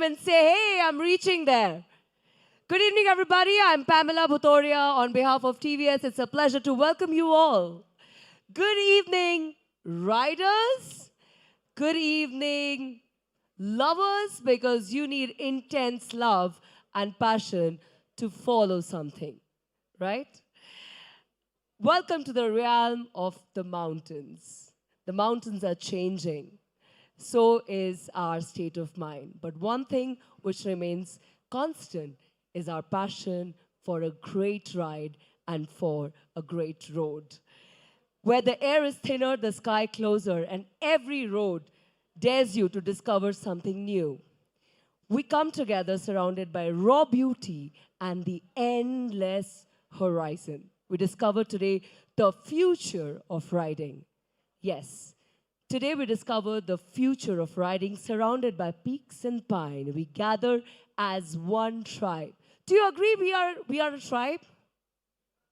and say, hey, I'm reaching there. Good evening, everybody. I'm Pamela Bhutoria on behalf of TVS. It's a pleasure to welcome you all. Good evening, riders. Good evening, lovers, because you need intense love and passion to follow something, right? Welcome to the realm of the mountains. The mountains are changing. So is our state of mind. But one thing which remains constant is our passion for a great ride and for a great road. Where the air is thinner, the sky closer, and every road dares you to discover something new. We come together surrounded by raw beauty and the endless horizon. We discover today the future of riding. Yes, today we discover the future of riding surrounded by peaks and pine. We gather as one tribe. Do you agree we are a tribe?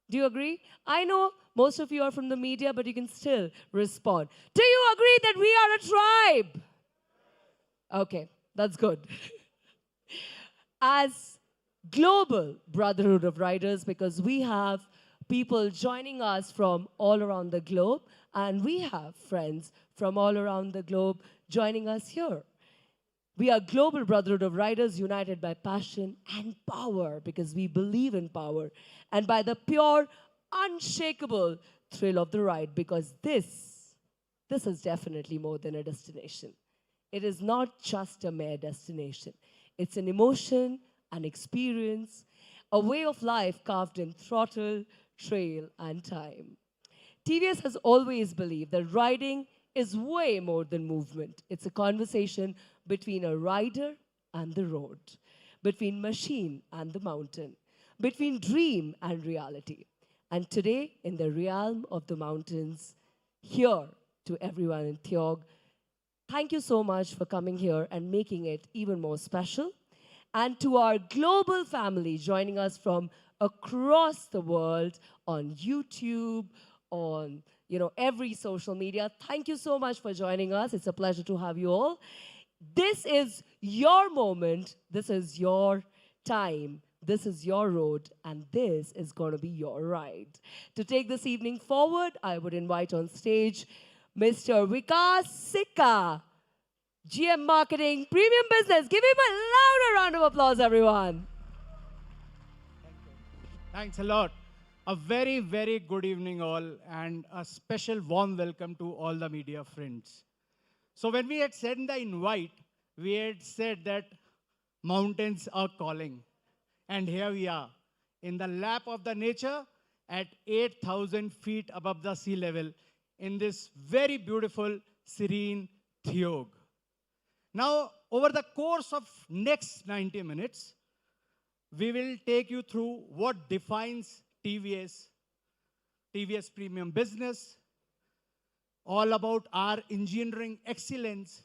Do you agree? I know most of you are from the media, but you can still respond. Do you agree that we are a tribe? Okay, that's good. As global brotherhood of riders, because we have people joining us from all around the globe, and we have friends from all around the globe joining us here. We are global brotherhood of riders united by passion and power because we believe in power and by the pure, unshakable thrill of the ride because this is definitely more than a destination. It is not just a mere destination. It's an emotion, an experience, a way of life carved in throttle, trail, and time. TVS has always believed that riding is way more than movement. It's a conversation between a rider and the road, between machine and the mountain, between dream and reality. And today, in the realm of the mountains, here to everyone in Theog, thank you so much for coming here and making it even more special. And to our global family joining us from across the world on YouTube, on every social media. Thank you so much for joining us. It's a pleasure to have you all. This is your moment. This is your time. This is your road. And this is going to be your ride. To take this evening forward, I would invite on stage Mr. Vikas Sikka, GM Marketing, Premium Business. Give him a louder round of applause, everyone. Thanks a lot. A very, very good evening all and a special warm welcome to all the media friends. So when we had sent the invite, we had said that mountains are calling. And here we are in the lap of the nature at 8,000 feet above the sea level in this very beautiful, serene Theog. Now, over the course of next 90 minutes, we will take you through what defines TVS Premium Business, all about our engineering excellence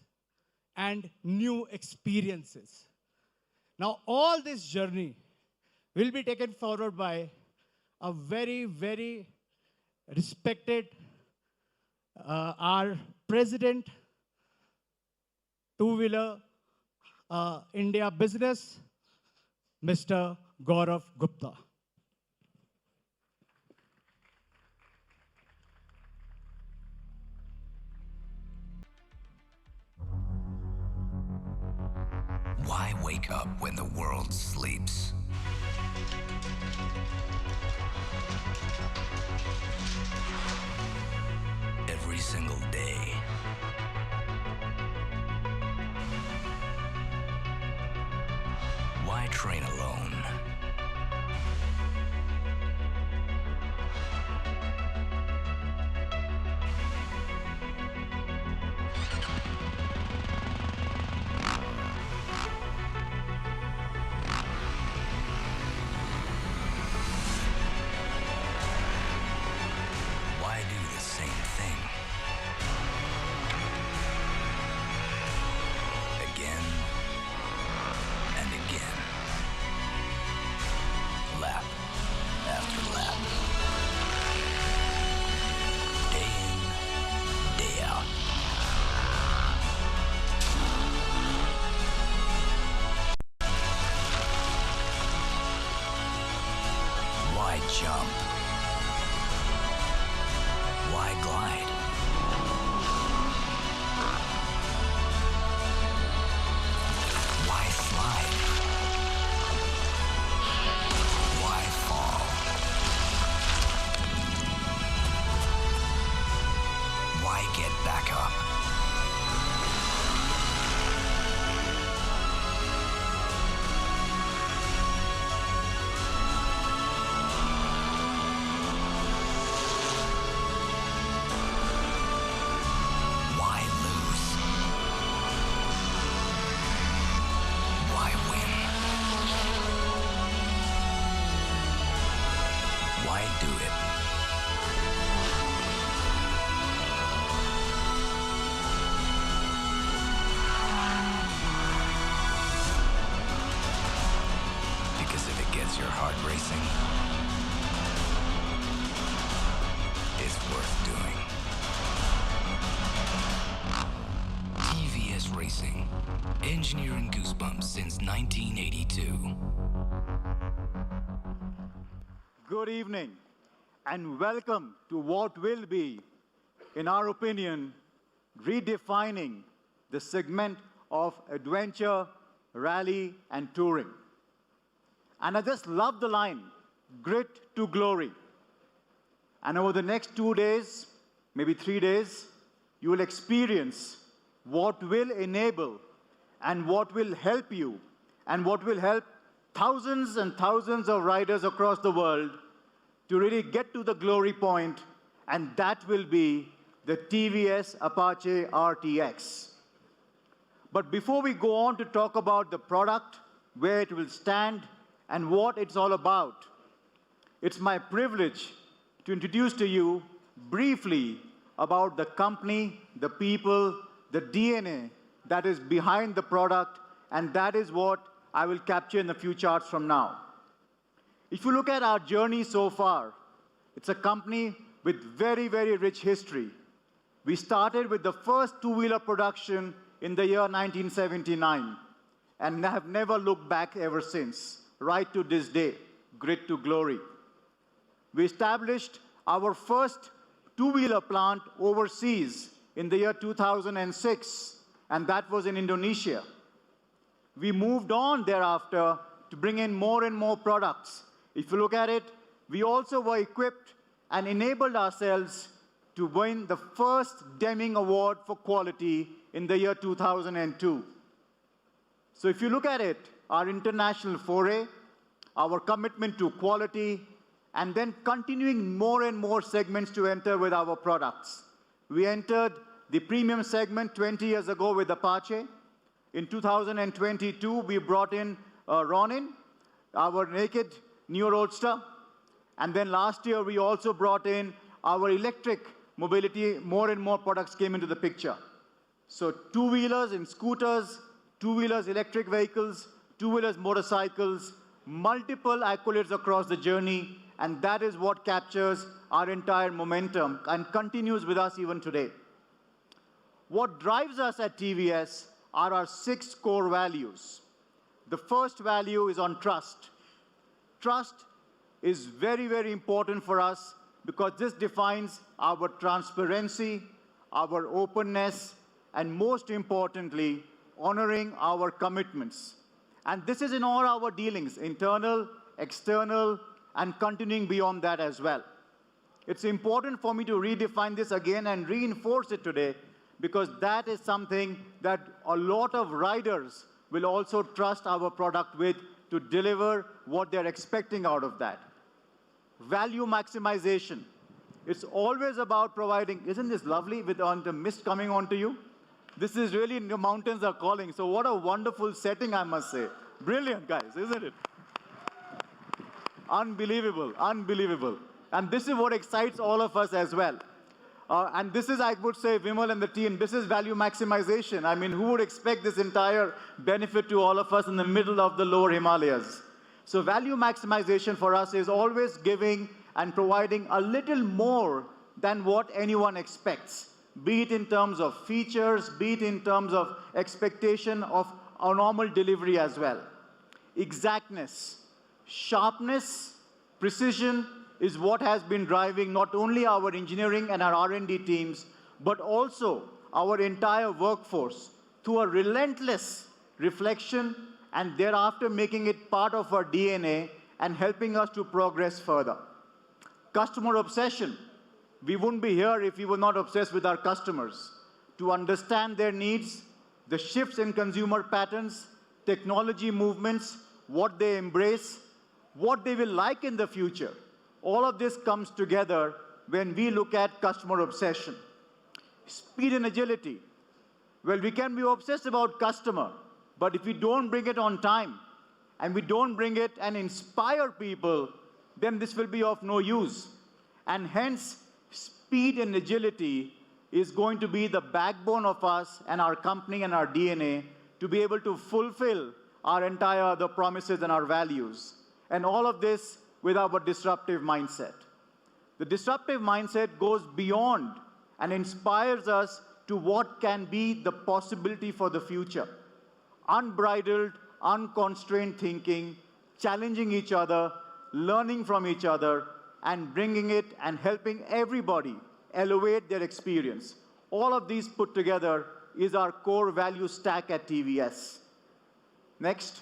and new experiences. Now, all this journey will be taken forward by a very, very respected, our President, Two-Wheeler India Business, Mr. Gaurav Gupta. Why wake up when the world sleeps? Every single day. Why train alone? Why do the same thing? Again and again. jump? Why glide? Why slide? Why fall? Why get back up? Why lose? Why win? Why do it? Because if it gets your heart racing, it's worth doing. TVS Racing, engineering Goosebumps since 1982. Good evening, and welcome to what will be, in our opinion, redefining the segment of adventure, rally, and touring. And I just love the line, grit to glory. And over the next 2 days, maybe 3 days, you will experience what will enable and what will help you and what will help thousands and thousands of riders across the world to really get to the glory point, and that will be the TVS Apache RTX. But before we go on to talk about the product, where it will stand, and what it's all about, it's my privilege to introduce to you briefly about the company, the people, the DNA that is behind the product, and that is what I will capture in a few charts from now. If you look at our journey so far, it's a company with very, very rich history. We started with the first two-wheeler production in the year 1979 and have never looked back ever since, right to this day, grit to glory. We established our first two-wheeler plant overseas in the year 2006, and that was in Indonesia. We moved on thereafter to bring in more and more products. If you look at it, we also were equipped and enabled ourselves to win the first Deming Award for quality in the year 2002. So if you look at it, our international foray, our commitment to quality, and then continuing more and more segments to enter with our products. We entered the premium segment 20 years ago with Apache. In 2022, we brought in Ronin, our naked Neo Roadster. And then last year, we also brought in our electric mobility. More and more products came into the picture. So two-wheelers and scooters, two-wheelers electric vehicles, two-wheelers motorcycles, multiple accolades across the journey, and that is what captures our entire momentum and continues with us even today. What drives us at TVS are our 6 core values. The first value is on trust. Trust is very, very important for us because this defines our transparency, our openness, and most importantly, honoring our commitments. And this is in all our dealings, internal, external, and continuing beyond that as well. It's important for me to redefine this again and reinforce it today because that is something that a lot of riders will also trust our product with to deliver what they're expecting out of that. Value maximization. It's always about providing, isn't this lovely with the mist coming onto you? This is really, the mountains are calling. So what a wonderful setting, I must say. Brilliant, guys, isn't it? Unbelievable, unbelievable. And this is what excites all of us as well. And this is, I would say, Vimal and the team, this is value maximization. I mean, who would expect this entire benefit to all of us in the middle of the lower Himalayas? So value maximization for us is always giving and providing a little more than what anyone expects, be it in terms of features, be it in terms of expectation of our normal delivery as well. Exactness, sharpness, Precision is what has been driving not only our engineering and our R&D teams, but also our entire workforce through a relentless reflection and thereafter making it part of our DNA and helping us to progress further. Customer obsession. We wouldn't be here if we were not obsessed with our customers. To understand their needs, the shifts in consumer patterns, technology movements, what they embrace, what they will like in the future. All of this comes together when we look at customer obsession. Speed and agility. Well, we can be obsessed about customer, but if we don't bring it on time, and we don't bring it and inspire people, then this will be of no use. And hence, speed and agility is going to be the backbone of us and our company and our DNA to be able to fulfill our entire the promises and our values. And all of this with our disruptive mindset. The disruptive mindset goes beyond and inspires us to what can be the possibility for the future. Unbridled, unconstrained thinking, challenging each other, learning from each other, and bringing it and helping everybody elevate their experience. All of these put together is our core value stack at TVS. Next.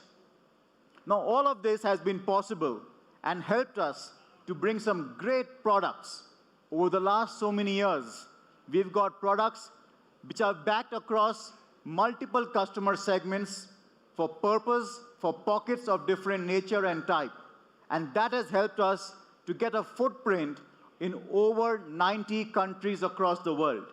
Now, all of this has been possible and helped us to bring some great products. Over the last so many years, we've got products which are backed across multiple customer segments for purpose, for pockets of different nature and type. And that has helped us to get a footprint in over 90 countries across the world.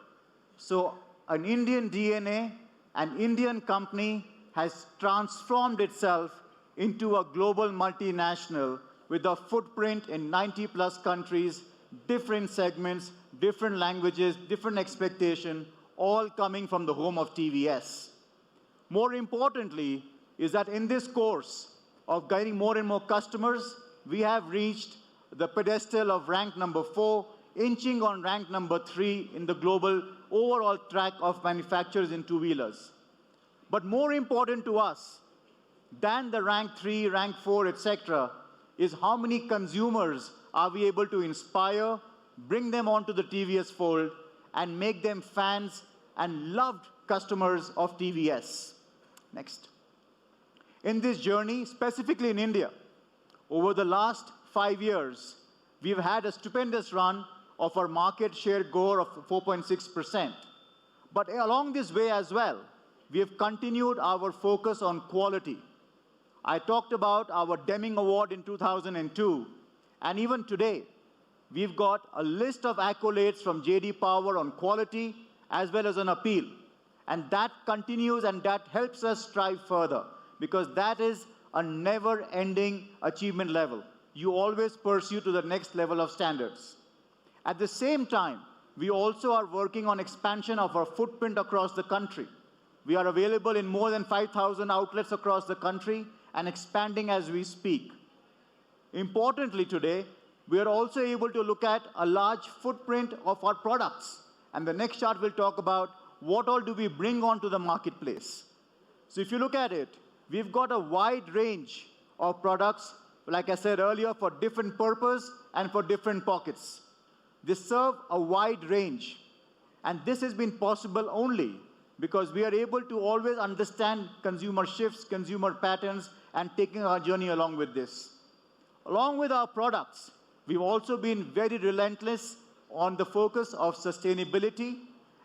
So an Indian DNA, an Indian company has transformed itself into a global multinational with a footprint in 90+ countries, different segments, different languages, different expectation, all coming from the home of TVS. More importantly, is that in this course of getting more and more customers, we have reached the pedestal of rank number 4, inching on rank number 3 in the global overall track of manufacturers in two-wheelers. But more important to us than the rank 3, rank 4, etc., is how many consumers are we able to inspire, bring them onto the TVS fold, and make them fans and loved customers of TVS. Next. In this journey, specifically in India, over the last 5 years, we've had a stupendous run of our market share goal of 4.6%. But along this way as well, we have continued our focus on quality. I talked about our Deming Award in 2002, and even today, we've got a list of accolades from J.D. Power on quality as well as on appeal. And that continues and that helps us strive further because that is a never-ending achievement level. You always pursue to the next level of standards. At the same time, we also are working on expansion of our footprint across the country. We are available in more than 5,000 outlets across the country and expanding as we speak. Importantly today, we are also able to look at a large footprint of our products. And the next chart will talk about what all do we bring onto the marketplace. So if you look at it, we've got a wide range of products, like I said earlier, for different purpose and for different pockets. They serve a wide range. And this has been possible only because we are able to always understand consumer shifts, consumer patterns, and taking our journey along with this. Along with our products, we've also been very relentless on the focus of sustainability,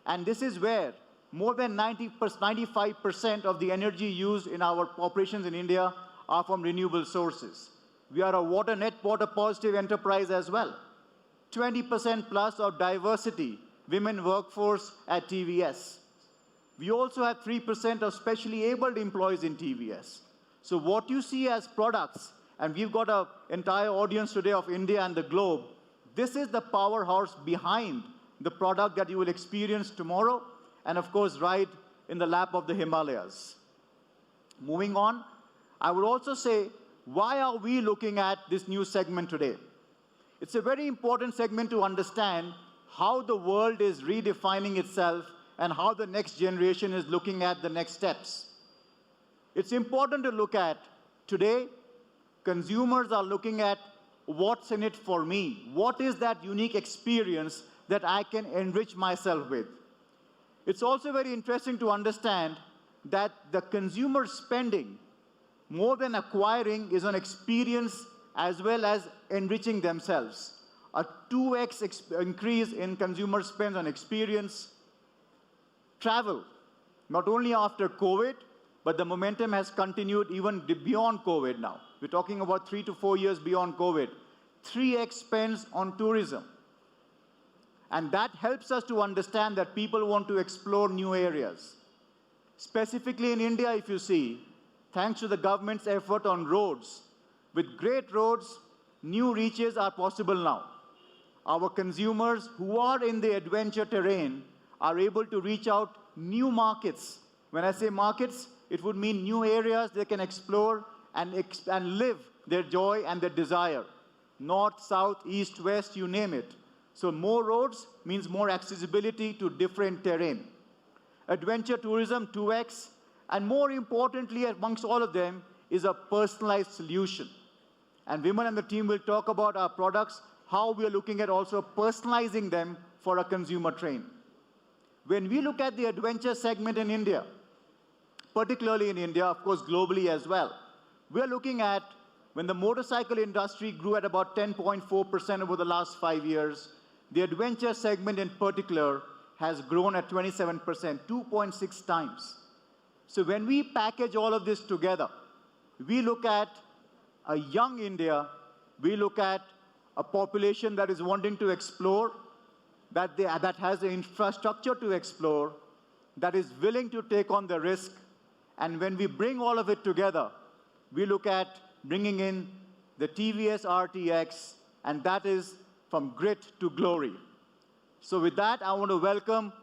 and this is where more than 95% of the energy used in our operations in India are from renewable sources. We are a net water positive enterprise as well. 20% plus of diversity, women workforce at TVS. We also have 3% of specially abled employees in TVS. So what you see as products, and we've got an entire audience today of India and the globe, this is the powerhouse behind the product that you will experience tomorrow, and of course, ride in the lap of the Himalayas. Moving on, I would also say, why are we looking at this new segment today? It's a very important segment to understand how the world is redefining itself and how the next generation is looking at the next steps. It's important to look at today, consumers are looking at what's in it for me? What is that unique experience that I can enrich myself with? It's also very interesting to understand that the consumer spending, more than acquiring, is on experience as well as enriching themselves. A 2x increase in consumer spends on experience. Travel, not only after COVID, but the momentum has continued even beyond COVID now. We're talking about 3 to 4 years beyond COVID. 3x spends on tourism. And that helps us to understand that people want to explore new areas. Specifically in India, if you see, thanks to the government's effort on roads, with great roads, new reaches are possible now. Our consumers who are in the adventure terrain are able to reach out new markets. When I say markets, it would mean new areas they can explore and live their joy and their desire. North, south, east, west, you name it. So more roads means more accessibility to different terrain. Adventure tourism, 2x, and more importantly amongst all of them is a personalized solution. And Vimal and the team will talk about our products, how we are looking at also personalizing them for a consumer train. When we look at the adventure segment in India, particularly in India, of course globally as well, we are looking at when the motorcycle industry grew at about 10.4% over the last 5 years, the adventure segment in particular has grown at 27%, 2.6 times. So when we package all of this together, we look at a young India, we look at a population that is wanting to explore, that has the infrastructure to explore, that is willing to take on the risk. And when we bring all of it together, we look at bringing in the TVS RTX, and that is from grit to glory. So with that, I want to welcome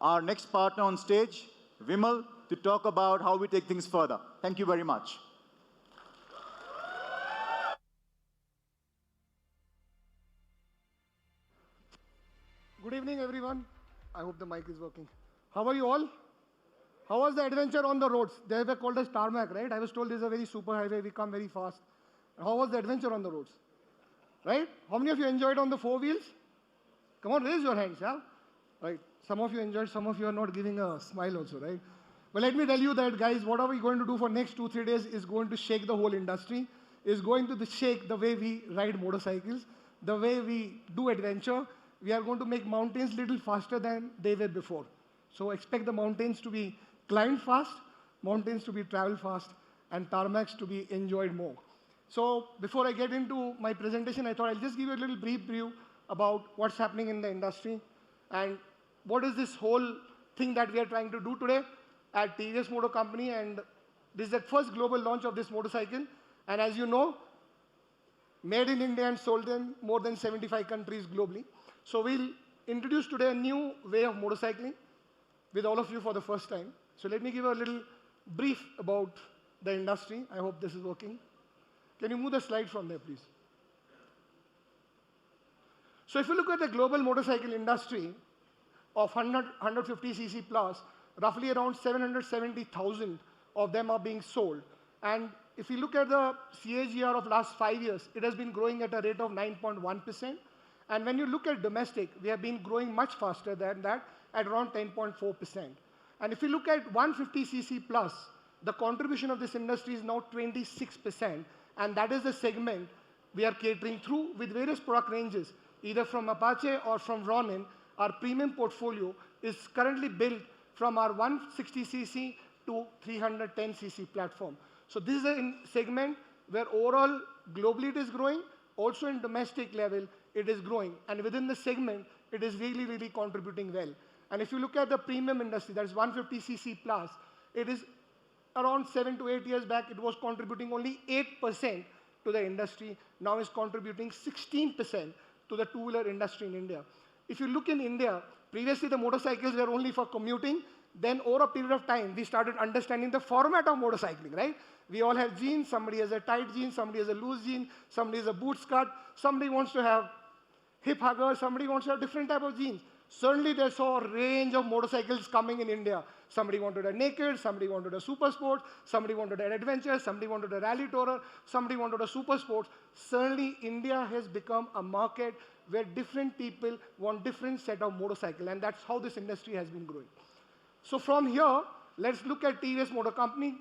our next partner on stage, Vimal, to talk about how we take things further. Thank you very much. Good evening, everyone. I hope the mic is working. How are you all? How was the adventure on the roads? They were called as tarmac, right? I was told this is a very super highway, we come very fast. How was the adventure on the roads? Right? How many of you enjoyed on the 4 wheels? Come on, raise your hands, yeah? Right. Some of you enjoyed, some of you are not giving a smile also, right? But let me tell you that, guys, what are we going to do for next 2-3 days is going to shake the whole industry, is going to shake the way we ride motorcycles, the way we do adventure. We are going to make mountains little faster than they were before. So expect the mountains to be climbed fast, mountains to be traveled fast, and tarmacs to be enjoyed more. So before I get into my presentation, I thought I'll just give you a little brief view about what's happening in the industry and what is this whole thing that we are trying to do today at TVS Motor Company. And this is the first global launch of this motorcycle. And as you know, made in India and sold in more than 75 countries globally. So we'll introduce today a new way of motorcycling with all of you for the first time. So let me give a little brief about the industry. I hope this is working. Can you move the slide from there, please? So if you look at the global motorcycle industry of 150cc plus, roughly around 770,000 of them are being sold. And if you look at the CAGR of last 5 years, it has been growing at a rate of 9.1%. And when you look at domestic, we have been growing much faster than that at around 10.4%. And if you look at 150cc plus, the contribution of this industry is now 26%. And that is the segment we are catering through with various product ranges, either from Apache or from Ronin. Our premium portfolio is currently built from our 160cc to 310cc platform. So this is a segment where overall globally it is growing, also in domestic level it is growing. And within the segment, it is really, really contributing well. And if you look at the premium industry, that is 150cc plus, it is around 7 to 8 years back, it was contributing only 8% to the industry. Now it's contributing 16% to the two-wheeler industry in India. If you look in India, previously the motorcycles were only for commuting. Then over a period of time, we started understanding the format of motorcycling, right? We all have jeans. Somebody has a tight jean, somebody has a loose jean, somebody has a boot cut, somebody wants to have hip hugger, somebody wants to have different type of jeans. Certainly they saw a range of motorcycles coming in India. Somebody wanted a naked, somebody wanted a super sports, somebody wanted an adventure, somebody wanted a rally tourer, somebody wanted a super sports. Certainly, India has become a market where different people want different set of motorcycle, and that's how this industry has been growing. So from here, let's look at TVS Motor Company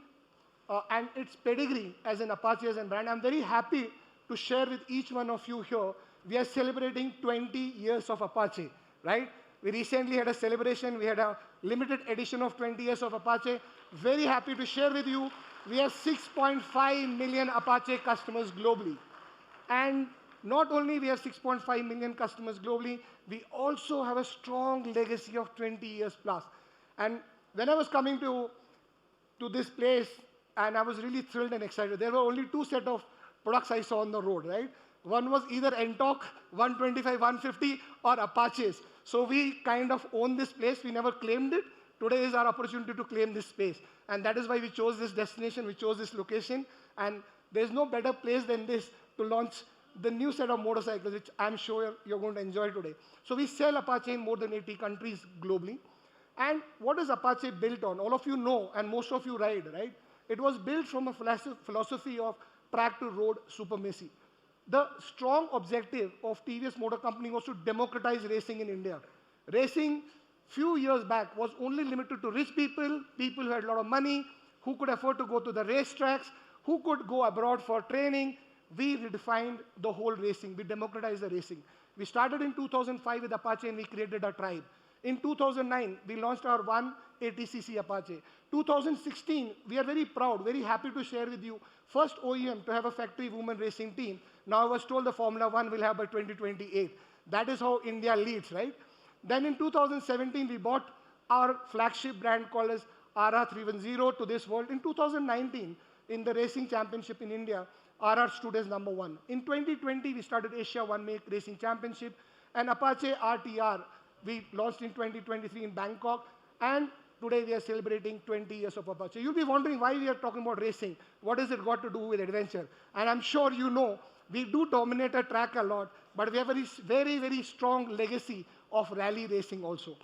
and its pedigree as an Apache as a brand. I'm very happy to share with each one of you here. We are celebrating 20 years of Apache, right? We recently had a celebration. We had a limited edition of 20 years of Apache. Very happy to share with you. We have 6.5 million Apache customers globally. And not only we have 6.5 million customers globally, we also have a strong legacy of 20 years plus. And when I was coming to this place, and I was really thrilled and excited, there were only two set of products I saw on the road, right? One was either NTORQ 125, 150 or Apaches. So we kind of own this place. We never claimed it. Today is our opportunity to claim this space. And that is why we chose this destination, we chose this location. And there's no better place than this to launch the new set of motorcycles, which I'm sure you're going to enjoy today. So we sell Apache in more than 80 countries globally. And what is Apache built on? All of you know, and most of you ride, right? It was built from a philosophy of track to road supremacy. The strong objective of TVS Motor Company was to democratize racing in India. Racing, few years back, was only limited to rich people, people who had a lot of money, who could afford to go to the racetracks, who could go abroad for training. We redefined the whole racing. We democratized the racing. We started in 2005 with Apache and we created a tribe. In 2009, we launched our 180cc Apache. 2016, we are very proud, very happy to share with you, first OEM to have a factory woman racing team. Now I was told the Formula One will have by 2028. That is how India leads, right? Then in 2017, we bought our flagship brand called as RR 310 to this world. In 2019, in the racing championship in India, RR stood as number one. In 2020, we started Asia One Make Racing Championship, and Apache RTR, we launched in 2023 in Bangkok, and today we are celebrating 20 years of Apache. You'll be wondering why we are talking about racing. What has it got to do with adventure? And I'm sure you know, we do dominate a track a lot, but we have a very, very strong legacy of rally racing also.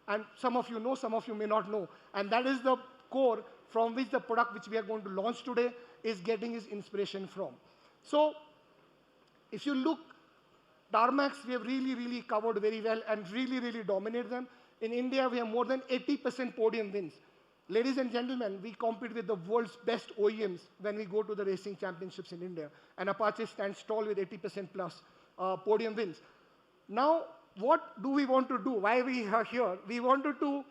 And some of you know, some of you may not know. And that is the core from which the product which we are going to launch today is getting its inspiration from. So if you look, tarmacs, we have really, really covered very well and really, really dominate them. In India, we have more than 80% podium wins. Ladies and gentlemen, we compete with the world's best OEMs when we go to the racing championships in India. And Apache stands tall with 80% plus podium wins. Now, what do we want to do? Why we are here? We wanted to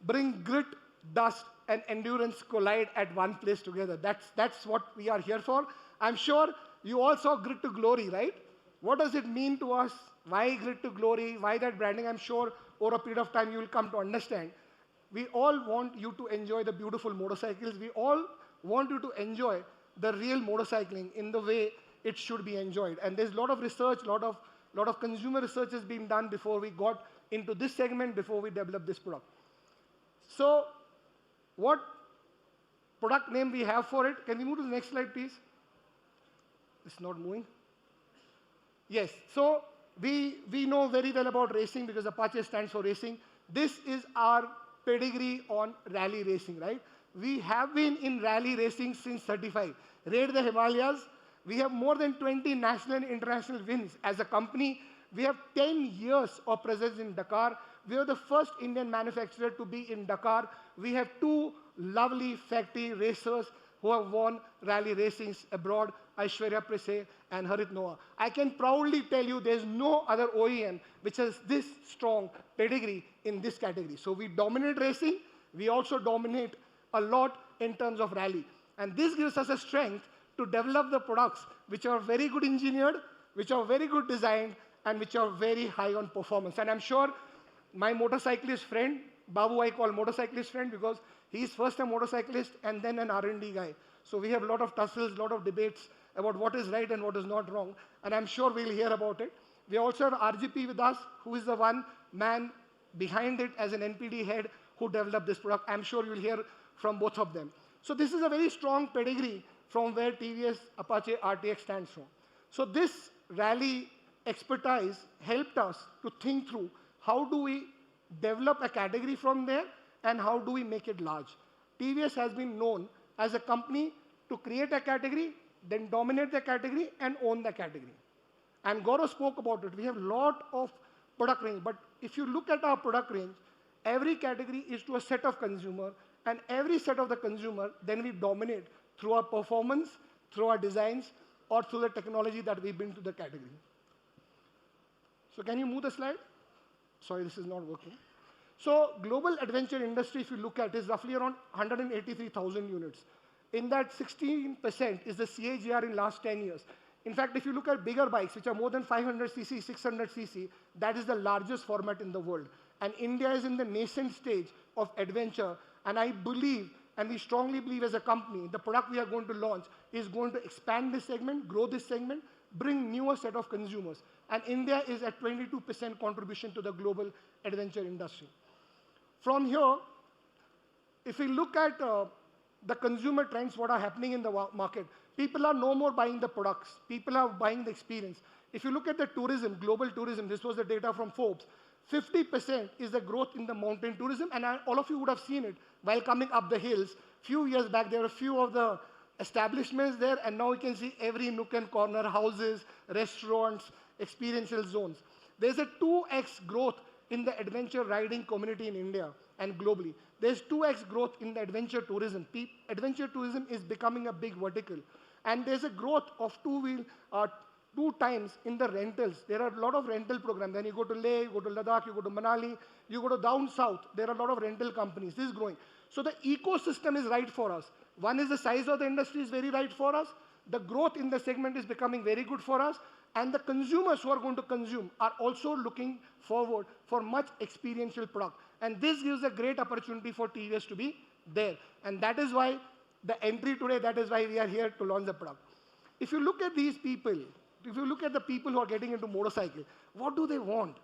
bring grit, dust, and endurance collide at one place together. That's what we are here for. I'm sure you all saw Grit to Glory, right? What does it mean to us? Why Grit to Glory? Why that branding? I'm sure over a period of time you will come to understand. We all want you to enjoy the beautiful motorcycles. We all want you to enjoy the real motorcycling in the way it should be enjoyed. And there's a lot of research, lot of consumer research has been done before we got into this segment, before we developed this product. So what product name we have for it? Can we move to the next slide, please? It's not moving. Yes, so we know very well about racing because Apache stands for racing. This is our pedigree on rally racing, right? We have been in rally racing since 35. Raid the Himalayas. We have more than 20 national and international wins. As a company, we have 10 years of presence in Dakar. We are the first Indian manufacturer to be in Dakar. We have two lovely factory racers who have won rally racings abroad, Aishwarya Prese and Harit Noah. I can proudly tell you there's no other OEM which has this strong pedigree in this category. So we dominate racing. We also dominate a lot in terms of rally. And this gives us a strength to develop the products which are very good engineered, which are very good designed, and which are very high on performance. And I'm sure my motorcyclist friend, Babu I call motorcyclist friend because he's first a motorcyclist and then an R&D guy. So we have a lot of tussles, a lot of debates about what is right and what is not wrong. And I'm sure we'll hear about it. We also have RGP with us, who is the one man behind it as an NPD head who developed this product. I'm sure you'll hear from both of them. So this is a very strong pedigree from where TVS Apache RTX stands from. So this rally expertise helped us to think through how do we develop a category from there and how do we make it large. TVS has been known as a company to create a category, then dominate the category and own the category. And Gaurav spoke about it. We have a lot of product range, but if you look at our product range, every category is to a set of consumer, and every set of the consumer, then we dominate through our performance, through our designs, or through the technology that we bring to the category. So can you move the slide? Sorry, this is not working. So global adventure industry, if you look at, is roughly around 183,000 units. In that, 16% is the CAGR in last 10 years. In fact, if you look at bigger bikes, which are more than 500cc, 600cc, that is the largest format in the world. And India is in the nascent stage of adventure. And I believe, and we strongly believe as a company, the product we are going to launch is going to expand this segment, grow this segment, bring newer set of consumers. And India is at 22% contribution to the global adventure industry. From here, if we look at the consumer trends, what are happening in the market, people are no more buying the products. People are buying the experience. If you look at the tourism, global tourism, this was the data from Forbes, 50% is the growth in the mountain tourism, and all of you would have seen it while coming up the hills. Few years back, there were a few of the establishments there, and now you can see every nook and corner, houses, restaurants, experiential zones. There's a 2x growth in the adventure riding community in India and globally. There's 2x growth in the adventure tourism. Adventure tourism is becoming a big vertical. And there's a growth of two times in the rentals. There are a lot of rental programs. Then you go to Leh, you go to Ladakh, you go to Manali, you go to down south. There are a lot of rental companies. This is growing. So the ecosystem is right for us. One is the size of the industry is very right for us. The growth in the segment is becoming very good for us. And the consumers who are going to consume are also looking forward for much experiential product. And this gives a great opportunity for TVS to be there. And that is why the entry today, that is why we are here to launch the product. If you look at these people, if you look at the people who are getting into motorcycle, what do they want?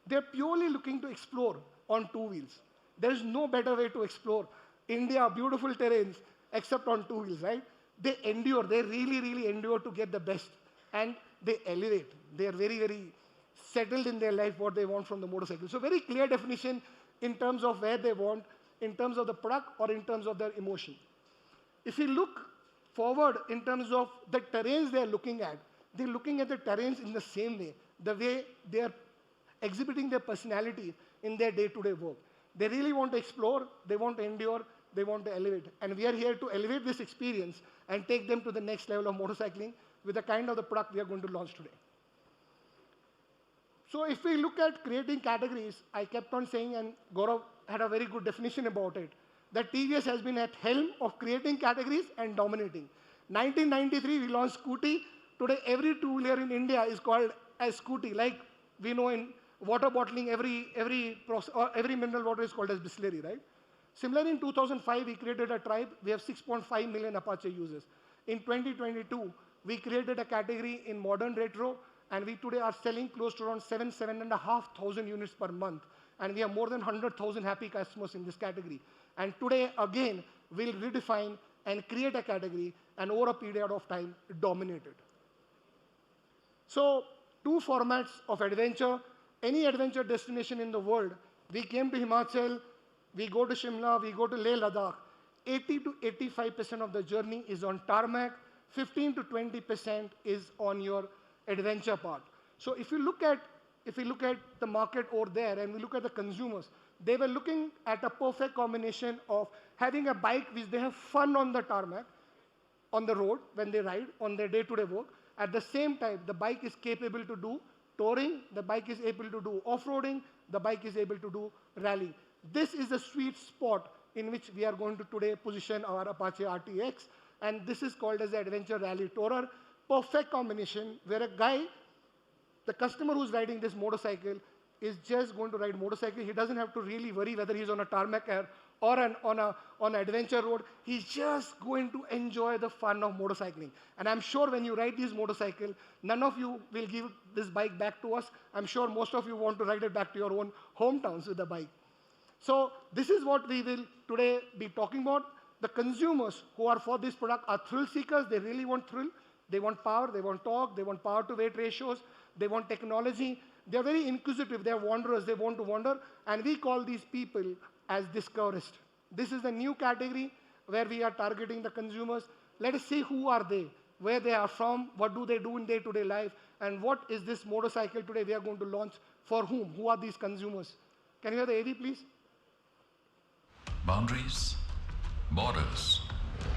They're purely looking to explore on two wheels. There's no better way to explore India, beautiful terrains, except on two wheels, right? They endure, they really, really endure to get the best. And they elevate. They are very, very settled in their life what they want from the motorcycle. So very clear definition in terms of where they want, in terms of the product or in terms of their emotion. If you look forward in terms of the terrains they're looking at the terrains in the same way, the way they're exhibiting their personality in their day-to-day work. They really want to explore, they want to endure, they want to elevate. And we are here to elevate this experience and take them to the next level of motorcycling with the kind of the product we are going to launch today. So if we look at creating categories, I kept on saying, and Gaurav had a very good definition about it, that TVS has been at helm of creating categories and dominating. 1993, we launched Scooty. Today, every two-wheeler in India is called as Scooty. Like we know in water bottling, every mineral water is called as Bisleri, right? Similarly, in 2005, we created a tribe. We have 6.5 million Apache users. In 2022, we created a category in modern retro, and we today are selling close to around 7,500 units per month. And we have more than 100,000 happy customers in this category. And today, again, we'll redefine and create a category, and over a period of time, dominate it. So, two formats of adventure. Any adventure destination in the world, we came to Himachal, we go to Shimla, we go to Leh Ladakh. 80 to 85% of the journey is on tarmac, 15 to 20% is on your adventure part. So if you look at the market over there and we look at the consumers, they were looking at a perfect combination of having a bike which they have fun on the tarmac, on the road when they ride, on their day-to-day work. At the same time, the bike is capable to do touring, the bike is able to do off-roading, the bike is able to do rally. This is the sweet spot in which we are going to today position our Apache RTX, and this is called as the Adventure Rally Tourer. Perfect combination where a guy, the customer who's riding this motorcycle, is just going to ride motorcycle. He doesn't have to really worry whether he's on a tarmac or on an adventure road. He's just going to enjoy the fun of motorcycling. And I'm sure when you ride this motorcycle, none of you will give this bike back to us. I'm sure most of you want to ride it back to your own hometowns with the bike. So this is what we will today be talking about. The consumers who are for this product are thrill seekers. They really want thrill. They want power. They want torque. They want power to weight ratios. They want technology. They're very inquisitive. They're wanderers. They want to wander. And we call these people as Discoverist. This is the new category where we are targeting the consumers. Let us see who are they, where they are from, what do they do in day-to-day life, and what is this motorcycle today we are going to launch for whom? Who are these consumers? Can you have the AV, please? Boundaries, borders,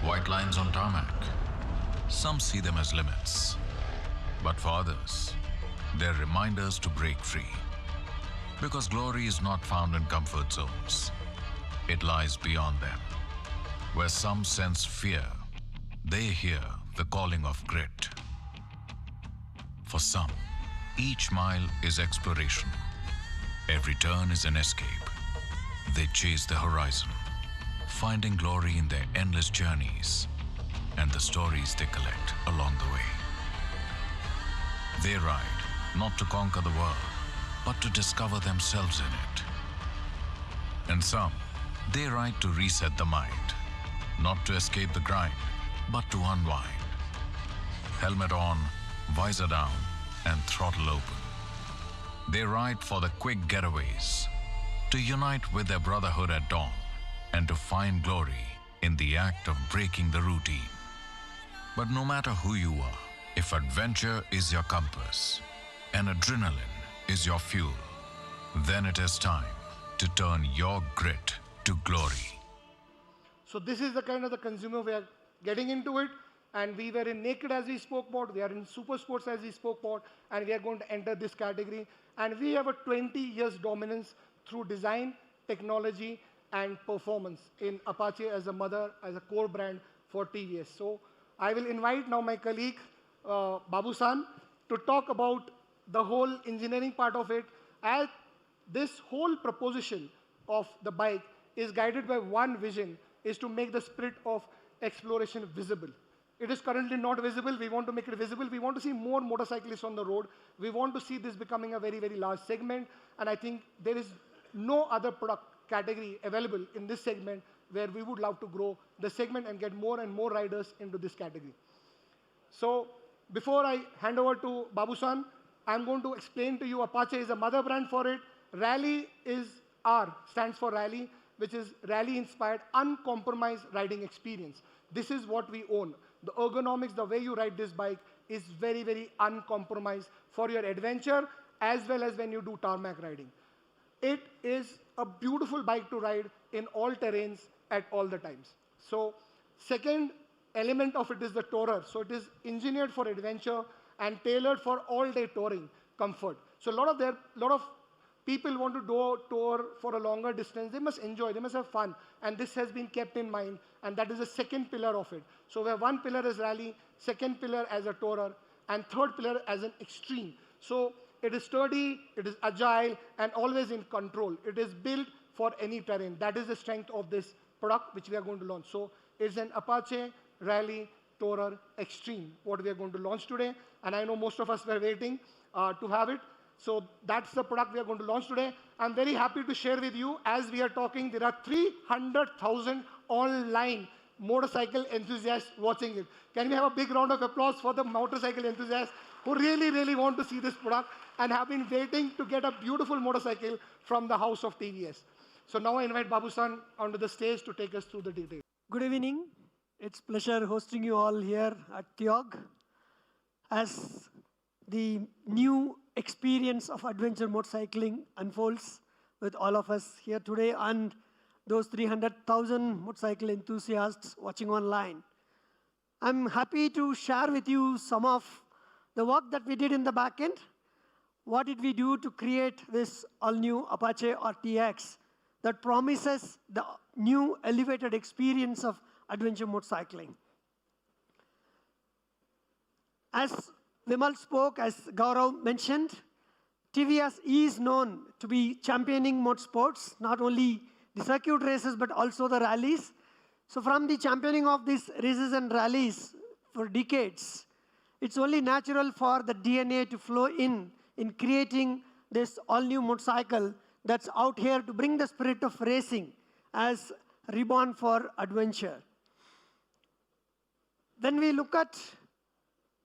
white lines on tarmac. Some see them as limits, but for others, they're reminders to break free. Because glory is not found in comfort zones. It lies beyond them. Where some sense fear, they hear the calling of grit. For some, each mile is exploration. Every turn is an escape. They chase the horizon, finding glory in their endless journeys and the stories they collect along the way. They ride not to conquer the world, but to discover themselves in it. And some, they ride to reset the mind, not to escape the grind, but to unwind. Helmet on, visor down, and throttle open. They ride for the quick getaways, to unite with their brotherhood at dawn, and to find glory in the act of breaking the routine. But no matter who you are, if adventure is your compass and adrenaline is your fuel, then it is time to turn your grit to glory. So this is the kind of the consumer we are getting into it. And we were in Naked as we spoke about, we are in Super Sports as we spoke about, and we are going to enter this category. And we have a 20 years dominance through design, technology, and performance in Apache as a mother, as a core brand for TVS. So I will invite now my colleague, Babu-san, to talk about the whole engineering part of it, as this whole proposition of the bike is guided by one vision, is to make the spirit of exploration visible. It is currently not visible. We want to make it visible. We want to see more motorcyclists on the road. We want to see this becoming a very, very large segment. And I think there is no other product category available in this segment where we would love to grow the segment and get more and more riders into this category. So before I hand over to Babu-san, I'm going to explain to you Apache is a mother brand for it. Rally is R, stands for Rally, which is rally-inspired, uncompromised riding experience. This is what we own. The ergonomics, the way you ride this bike is very, very uncompromised for your adventure as well as when you do tarmac riding. It is a beautiful bike to ride in all terrains at all the times. So second element of it is the tourer. So it is engineered for adventure and tailored for all-day touring comfort. So a lot of people want to tour for a longer distance. They must enjoy, they must have fun. And this has been kept in mind. And that is the second pillar of it. So where one pillar is rally, second pillar as a tourer, and third pillar as an extreme. So it is sturdy, it is agile, and always in control. It is built for any terrain. That is the strength of this product which we are going to launch. So it's an Apache Rally Tourer Extreme, what we are going to launch today. And I know most of us were waiting to have it. So that's the product we are going to launch today. I'm very happy to share with you, as we are talking, there are 300,000 online motorcycle enthusiasts watching it. Can we have a big round of applause for the motorcycle enthusiasts who really, really want to see this product and have been waiting to get a beautiful motorcycle from the house of TVS. So now I invite Babu-san onto the stage to take us through the details. Good evening. It's pleasure hosting you all here at TIOG. As the new experience of adventure motorcycling unfolds with all of us here today and those 300,000 motorcycle enthusiasts watching online, I'm happy to share with you some of the work that we did in the back end. What did we do to create this all-new Apache RTX that promises the new elevated experience of adventure motorcycling? As Vimal spoke, as Gaurav mentioned, TVS is known to be championing motorsports, not only the circuit races, but also the rallies. So from the championing of these races and rallies for decades, it's only natural for the DNA to flow in creating this all-new motorcycle that's out here to bring the spirit of racing as reborn for adventure. When we look at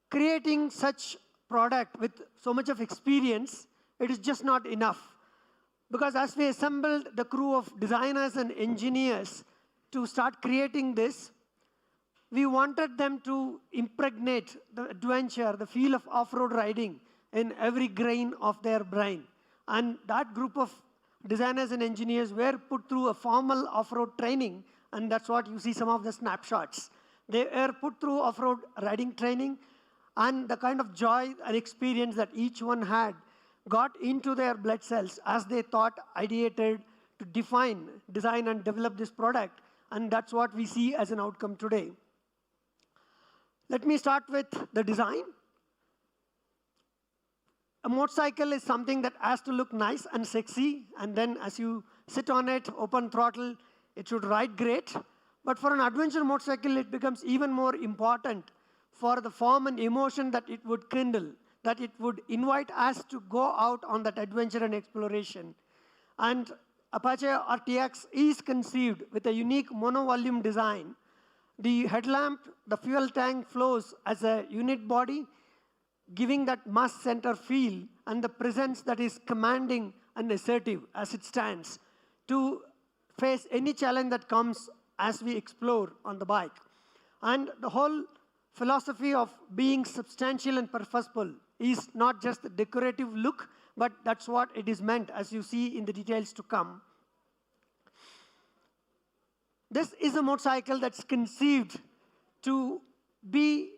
creating such product with so much of experience, it is just not enough. Because as we assembled the crew of designers and engineers to start creating this, we wanted them to impregnate the adventure, the feel of off-road riding in every grain of their brain. And that group of designers and engineers were put through a formal off-road training, and that's what you see some of the snapshots. They were put through off-road riding training, and the kind of joy and experience that each one had got into their blood cells as they thought, ideated to define, design, and develop this product. And that's what we see as an outcome today. Let me start with the design. A motorcycle is something that has to look nice and sexy, and then as you sit on it, open throttle, it should ride great. But for an adventure motorcycle, it becomes even more important for the form and emotion that it would kindle, that it would invite us to go out on that adventure and exploration. And Apache RTX is conceived with a unique monovolume design. The headlamp, the fuel tank flows as a unit body, giving that mass center feel and the presence that is commanding and assertive as it stands to face any challenge that comes as we explore on the bike. And the whole philosophy of being substantial and purposeful is not just the decorative look, but that's what it is meant, as you see in the details to come. This is a motorcycle that's conceived to be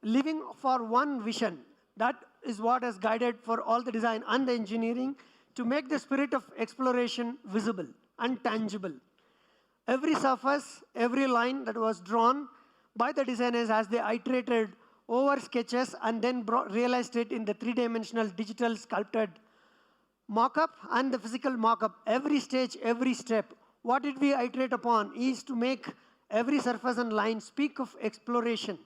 living for one vision. That is what has guided for all the design and the engineering to make the spirit of exploration visible and tangible. Every surface, every line that was drawn by the designers as they iterated over sketches and then realized it in the three-dimensional digital sculpted mock-up and the physical mock-up. Every stage, every step, what did we iterate upon is to make every surface and line speak of exploration.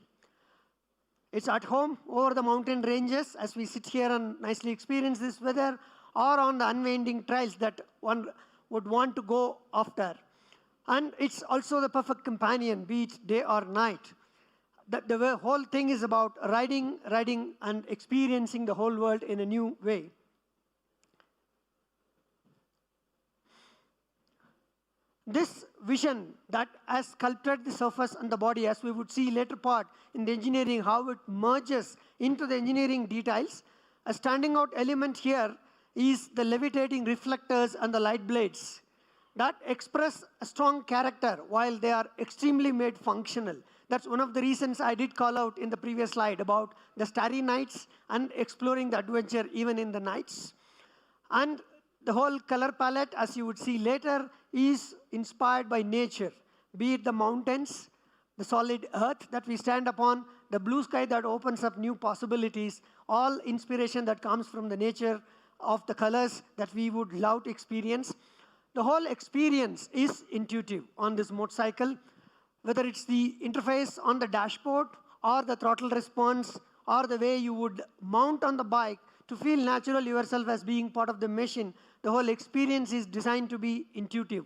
It's at home over the mountain ranges as we sit here and nicely experience this weather, or on the unwinding trails that one would want to go after. And it's also the perfect companion, be it day or night. The whole thing is about riding, and experiencing the whole world in a new way. This vision that has sculpted the surface and the body, as we would see later part in the engineering, how it merges into the engineering details. A standing out element here is the levitating reflectors and the light blades that express a strong character while they are extremely made functional. That's one of the reasons I did call out in the previous slide about the starry nights and exploring the adventure even in the nights. And the whole color palette, as you would see later, is inspired by nature, be it the mountains, the solid earth that we stand upon, the blue sky that opens up new possibilities, all inspiration that comes from the nature of the colors that we would love to experience. The whole experience is intuitive on this motorcycle, whether it's the interface on the dashboard or the throttle response or the way you would mount on the bike to feel natural yourself as being part of the machine. The whole experience is designed to be intuitive.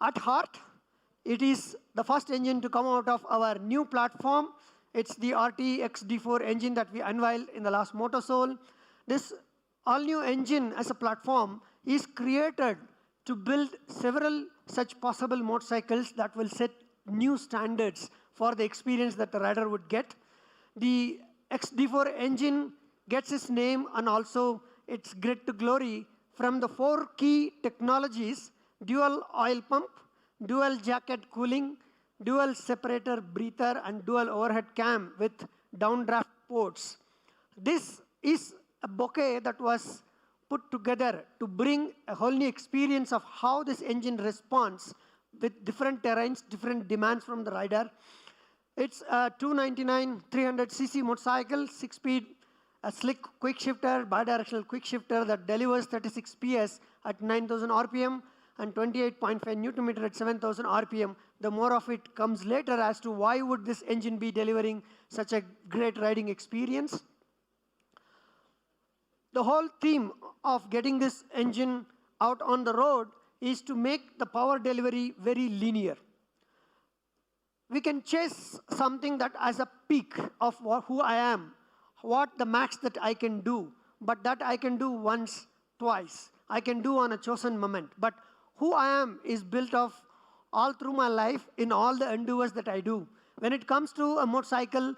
At heart, it is the first engine to come out of our new platform. It's the RTX D4 engine that we unveiled in the last MotorSoul. This all-new engine as a platform is created to build several such possible motorcycles that will set new standards for the experience that the rider would get. The XD4 engine gets its name and also its grit to glory from the 4 key technologies: dual oil pump, dual jacket cooling, dual separator breather, and dual overhead cam with downdraft ports. This is a bouquet that was put together to bring a whole new experience of how this engine responds with different terrains, different demands from the rider. It's a 299 300cc motorcycle, 6-speed, a slick quick shifter, bidirectional quick shifter that delivers 36 PS at 9,000 RPM and 28.5 Newton meter at 7,000 RPM. The more of it comes later as to why would this engine be delivering such a great riding experience. The whole theme of getting this engine out on the road is to make the power delivery very linear. We can chase something that as a peak of who I am, what the max that I can do, but that I can do once twice. I can do on a chosen moment. But who I am is built of all through my life in all the endeavors that I do. When it comes to a motorcycle,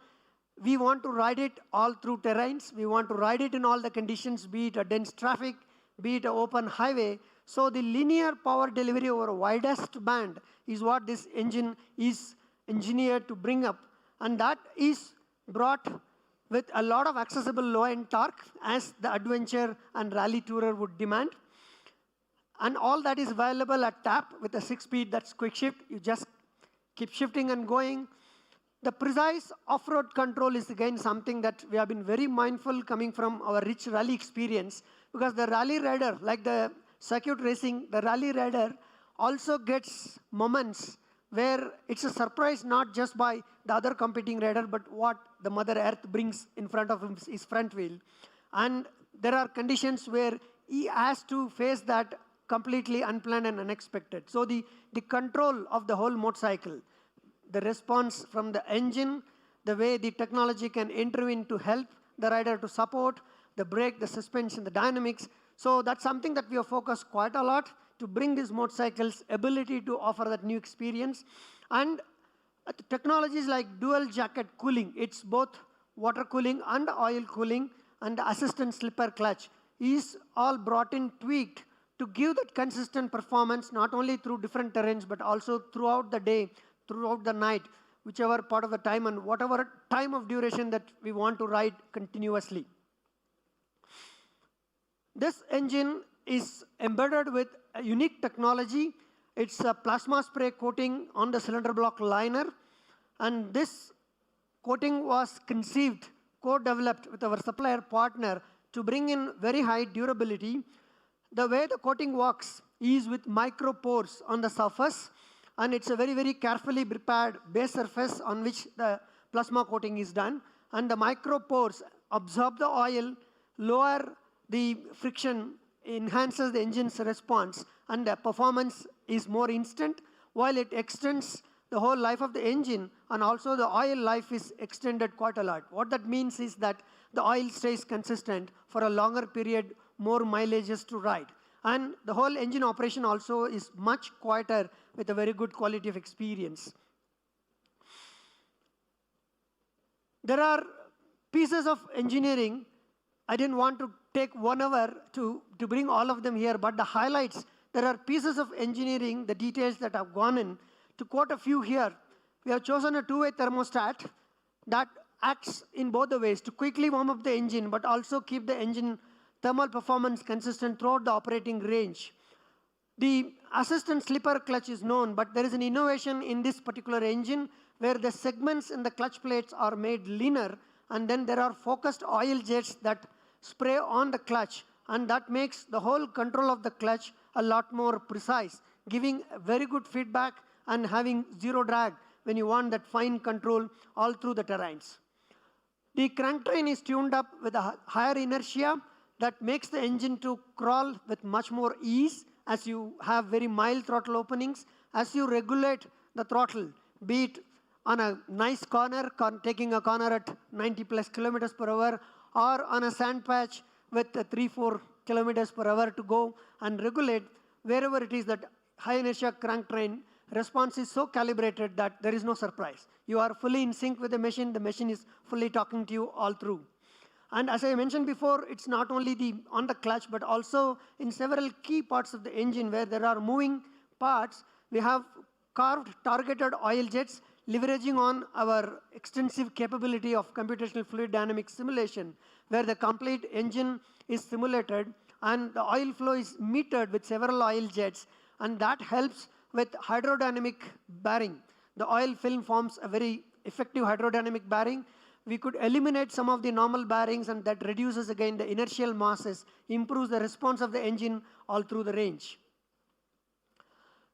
we want to ride it all through terrains. We want to ride it in all the conditions, be it a dense traffic, be it an open highway. So the linear power delivery over a widest band is what this engine is engineered to bring up. And that is brought with a lot of accessible low-end torque as the adventure and rally tourer would demand. And all that is available at tap with a 6-speed that's quick shift. You just keep shifting and going. The precise off-road control is again something that we have been very mindful coming from our rich rally experience, because the rally rider, like the circuit racing, the rally rider also gets moments where it's a surprise not just by the other competing rider, but what the Mother Earth brings in front of him, his front wheel. And there are conditions where he has to face that completely unplanned and unexpected. So the control of the whole motorcycle, the response from the engine, the way the technology can intervene to help the rider to support, the brake, the suspension, the dynamics. So that's something that we have focused quite a lot to bring these motorcycles' ability to offer that new experience. And technologies like dual jacket cooling, it's both water cooling and oil cooling, and the assistant slipper clutch is all brought in, tweaked to give that consistent performance, not only through different terrains, but also throughout the day, throughout the night, whichever part of the time and whatever time of duration that we want to ride continuously. This engine is embedded with a unique technology. It's a plasma spray coating on the cylinder block liner. And this coating was conceived, co-developed with our supplier partner to bring in very high durability. The way the coating works is with micro pores on the surface, and it's a very, very carefully prepared base surface on which the plasma coating is done. And the micro pores absorb the oil, lower the friction, enhances the engine's response, and the performance is more instant, while it extends the whole life of the engine, and also the oil life is extended quite a lot. What that means is that the oil stays consistent for a longer period, more mileages to ride. And the whole engine operation also is much quieter with a very good quality of experience. There are pieces of engineering. I didn't want to take 1 hour to bring all of them here, but the highlights, there are pieces of engineering, the details that have gone in. To quote a few here, we have chosen a 2-way thermostat that acts in both the ways to quickly warm up the engine, but also keep the engine thermal performance consistent throughout the operating range. The assistant slipper clutch is known, but there is an innovation in this particular engine where the segments in the clutch plates are made linear, and then there are focused oil jets that spray on the clutch, and that makes the whole control of the clutch a lot more precise, giving very good feedback and having zero drag when you want that fine control all through the terrains. The crank train is tuned up with a higher inertia that makes the engine to crawl with much more ease as you have very mild throttle openings. As you regulate the throttle, be it on a nice corner, taking a corner at 90 plus kilometers per hour, or on a sand patch with 3-4 kilometers per hour to go and regulate, wherever it is that high inertia crank train response is so calibrated that there is no surprise. You are fully in sync with the machine is fully talking to you all through. And as I mentioned before, it's not only on the clutch, but also in several key parts of the engine where there are moving parts. We have carved targeted oil jets, leveraging on our extensive capability of computational fluid dynamics simulation, where the complete engine is simulated and the oil flow is metered with several oil jets, and that helps with hydrodynamic bearing. The oil film forms a very effective hydrodynamic bearing. We could eliminate some of the normal bearings, and that reduces again the inertial masses, improves the response of the engine all through the range.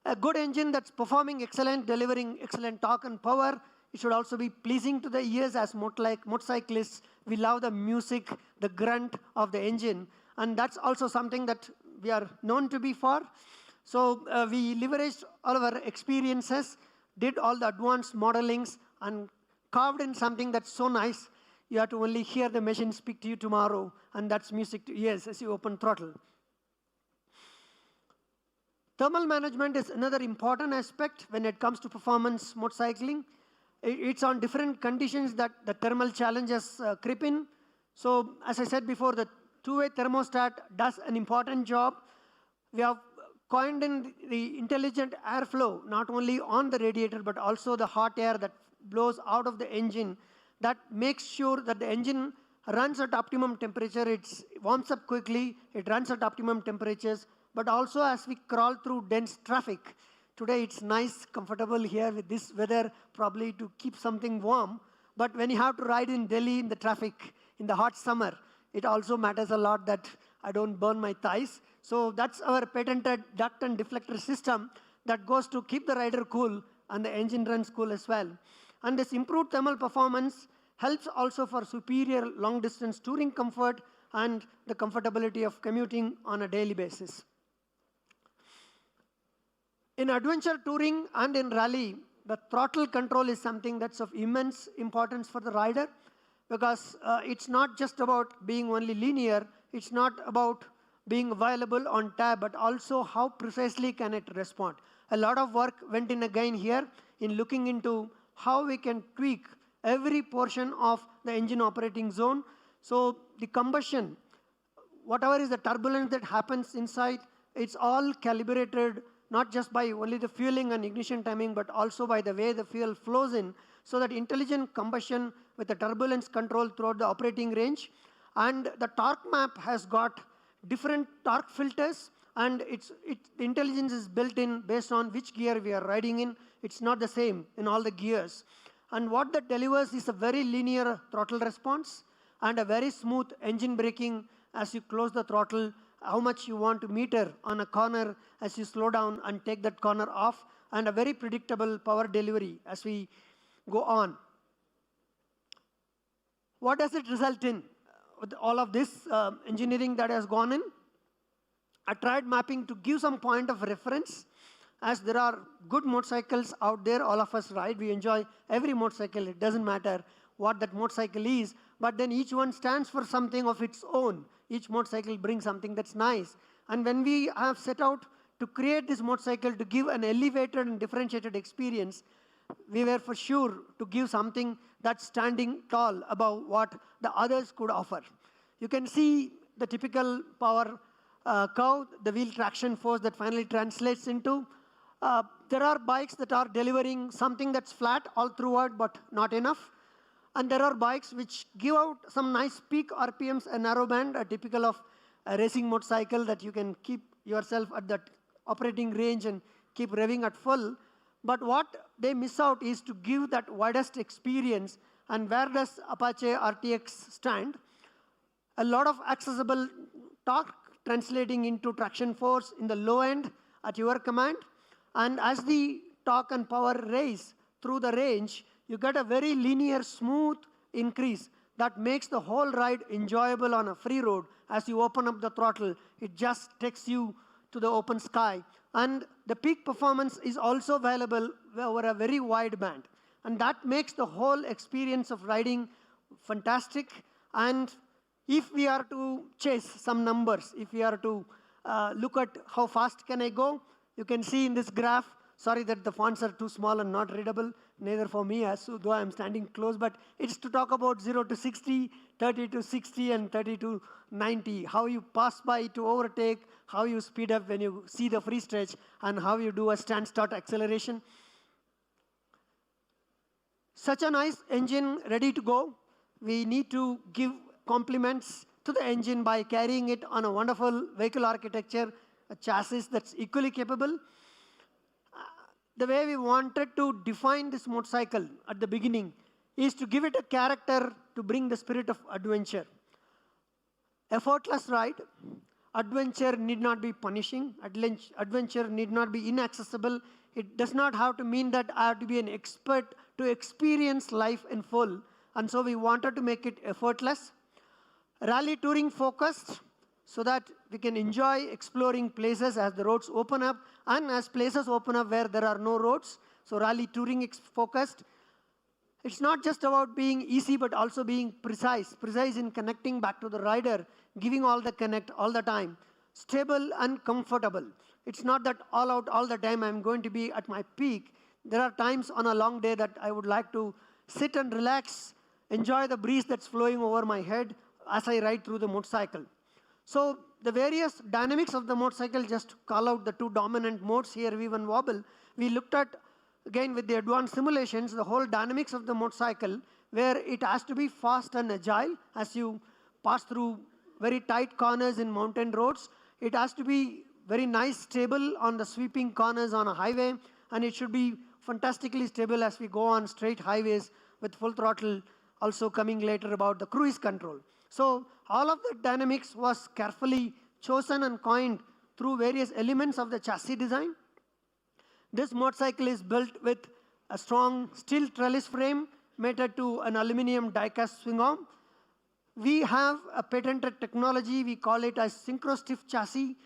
A good engine that's performing excellent, delivering excellent torque and power, it should also be pleasing to the ears. As motorcyclists, we love the music, the grunt of the engine, and that's also something that we are known to be for. So we leveraged all of our experiences, did all the advanced modelings, and carved in something that's so nice, you have to only hear the machine speak to you tomorrow, and that's music to ears as you open throttle. Thermal management is another important aspect when it comes to performance motorcycling. It's on different conditions that the thermal challenges creep in. So as I said before, the two-way thermostat does an important job. We have coined in the intelligent airflow, not only on the radiator, but also the hot air that blows out of the engine, that makes sure that the engine runs at optimum temperature, it warms up quickly, it runs at optimum temperatures, but also as we crawl through dense traffic. Today it's nice, comfortable here with this weather, probably to keep something warm, but when you have to ride in Delhi in the traffic, in the hot summer, it also matters a lot that I don't burn my thighs. So that's our patented duct and deflector system that goes to keep the rider cool and the engine runs cool as well. And this improved thermal performance helps also for superior long-distance touring comfort and the comfortability of commuting on a daily basis. In adventure touring and in rally, the throttle control is something that's of immense importance for the rider, because it's not just about being only linear, it's not about being available on tab, but also how precisely can it respond. A lot of work went in again here in looking into how we can tweak every portion of the engine operating zone. So the combustion, whatever is the turbulence that happens inside, it's all calibrated not just by only the fueling and ignition timing, but also by the way the fuel flows in, so that intelligent combustion with the turbulence control throughout the operating range. And the torque map has got different torque filters, and the intelligence is built in based on which gear we are riding in. It's not the same in all the gears. And what that delivers is a very linear throttle response and a very smooth engine braking as you close the throttle, how much you want to meter on a corner as you slow down and take that corner off, and a very predictable power delivery as we go on. What does it result in? With all of this engineering that has gone in, I tried mapping to give some point of reference, as there are good motorcycles out there, all of us ride, we enjoy every motorcycle, it doesn't matter what that motorcycle is, but then each one stands for something of its own. Each motorcycle brings something that's nice. And when we have set out to create this motorcycle to give an elevated and differentiated experience, we were for sure to give something that's standing tall above what the others could offer. You can see the typical power curve, the wheel traction force that finally translates into. There are bikes that are delivering something that's flat all throughout, but not enough. And there are bikes which give out some nice peak RPMs, a narrow band, a typical of a racing motorcycle that you can keep yourself at that operating range and keep revving at full. But what they miss out is to give that widest experience. And where does Apache RTX stand? A lot of accessible torque translating into traction force in the low end at your command. And as the torque and power raise through the range, you get a very linear, smooth increase that makes the whole ride enjoyable on a free road. As you open up the throttle, it just takes you to the open sky. And the peak performance is also available over a very wide band. And that makes the whole experience of riding fantastic. And if we are to chase some numbers, if we are to look at how fast can I go, you can see in this graph, sorry that the fonts are too small and not readable, neither for me, though I'm standing close, but it's to talk about 0 to 60, 30 to 60, and 30 to 90, how you pass by to overtake, how you speed up when you see the free stretch, and how you do a stand-start acceleration. Such a nice engine ready to go. We need to give compliments to the engine by carrying it on a wonderful vehicle architecture, a chassis that's equally capable. The way we wanted to define this motorcycle at the beginning is to give it a character to bring the spirit of adventure. Effortless ride. Adventure need not be punishing. Adventure need not be inaccessible. It does not have to mean that I have to be an expert to experience life in full. And so we wanted to make it effortless. Rally touring focused, so that we can enjoy exploring places as the roads open up and as places open up where there are no roads. So rally touring focused. It's not just about being easy, but also being precise in connecting back to the rider, giving all the connect all the time. Stable and comfortable. it's not that all out all the time I'm going to be at my peak. There are times on a long day that I would like to sit and relax, enjoy the breeze that's flowing over my head as I ride through the motorcycle. So the various dynamics of the motorcycle, just to call out the two dominant modes here, weave and wobble, we looked at, again with the advanced simulations, the whole dynamics of the motorcycle, where it has to be fast and agile as you pass through very tight corners in mountain roads. It has to be very nice, stable on the sweeping corners on a highway, and it should be fantastically stable as we go on straight highways with full throttle, also coming later about the cruise control. So all of the dynamics was carefully chosen and coined through various elements of the chassis design. This motorcycle is built with a strong steel trellis frame mated to an aluminum die-cast swing arm. We have a patented technology, we call it as synchro-stiff chassis.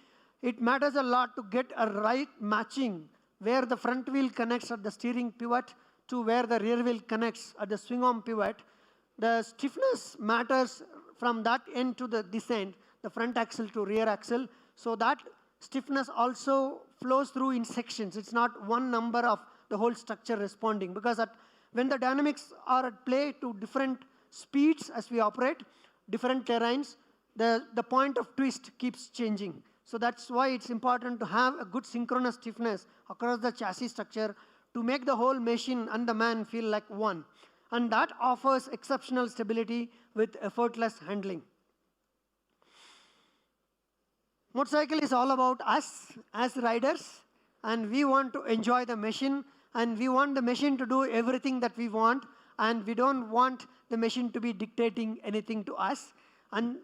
It matters a lot to get a right matching where the front wheel connects at the steering pivot to where the rear wheel connects at the swing arm pivot. The stiffness matters from that end to the descent, the front axle to rear axle. So that stiffness also flows through in sections. It's not one number of the whole structure responding, because when the dynamics are at play to different speeds as we operate, different terrains, the point of twist keeps changing. So that's why it's important to have a good synchronous stiffness across the chassis structure to make the whole machine and the man feel like one. And that offers exceptional stability with effortless handling. Motorcycle is all about us as riders, and we want to enjoy the machine, and we want the machine to do everything that we want, and we don't want the machine to be dictating anything to us. And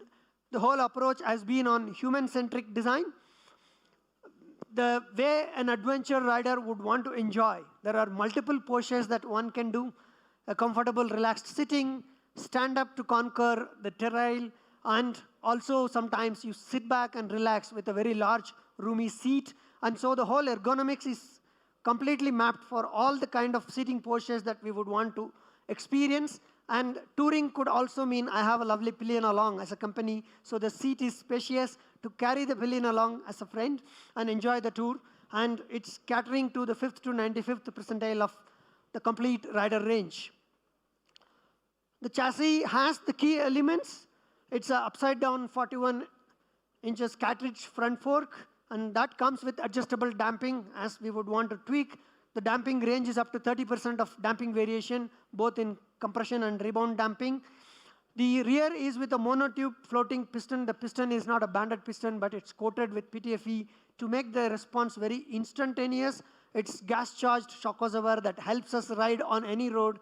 the whole approach has been on human-centric design. The way an adventure rider would want to enjoy, there are multiple postures that one can do. A comfortable, relaxed sitting, stand up to conquer the terrain, and also sometimes you sit back and relax with a very large, roomy seat. And so the whole ergonomics is completely mapped for all the kind of seating postures that we would want to experience. And touring could also mean I have a lovely pillion along as a company, so the seat is spacious to carry the pillion along as a friend and enjoy the tour. And it's catering to the 5th to 95th percentile of the complete rider range. The chassis has the key elements. It's an upside-down 41 inches cartridge front fork, and that comes with adjustable damping as we would want to tweak. The damping range is up to 30% of damping variation, both in compression and rebound damping. The rear is with a monotube floating piston. The piston is not a banded piston, but it's coated with PTFE to make the response very instantaneous. It's gas-charged shock absorber that helps us ride on any road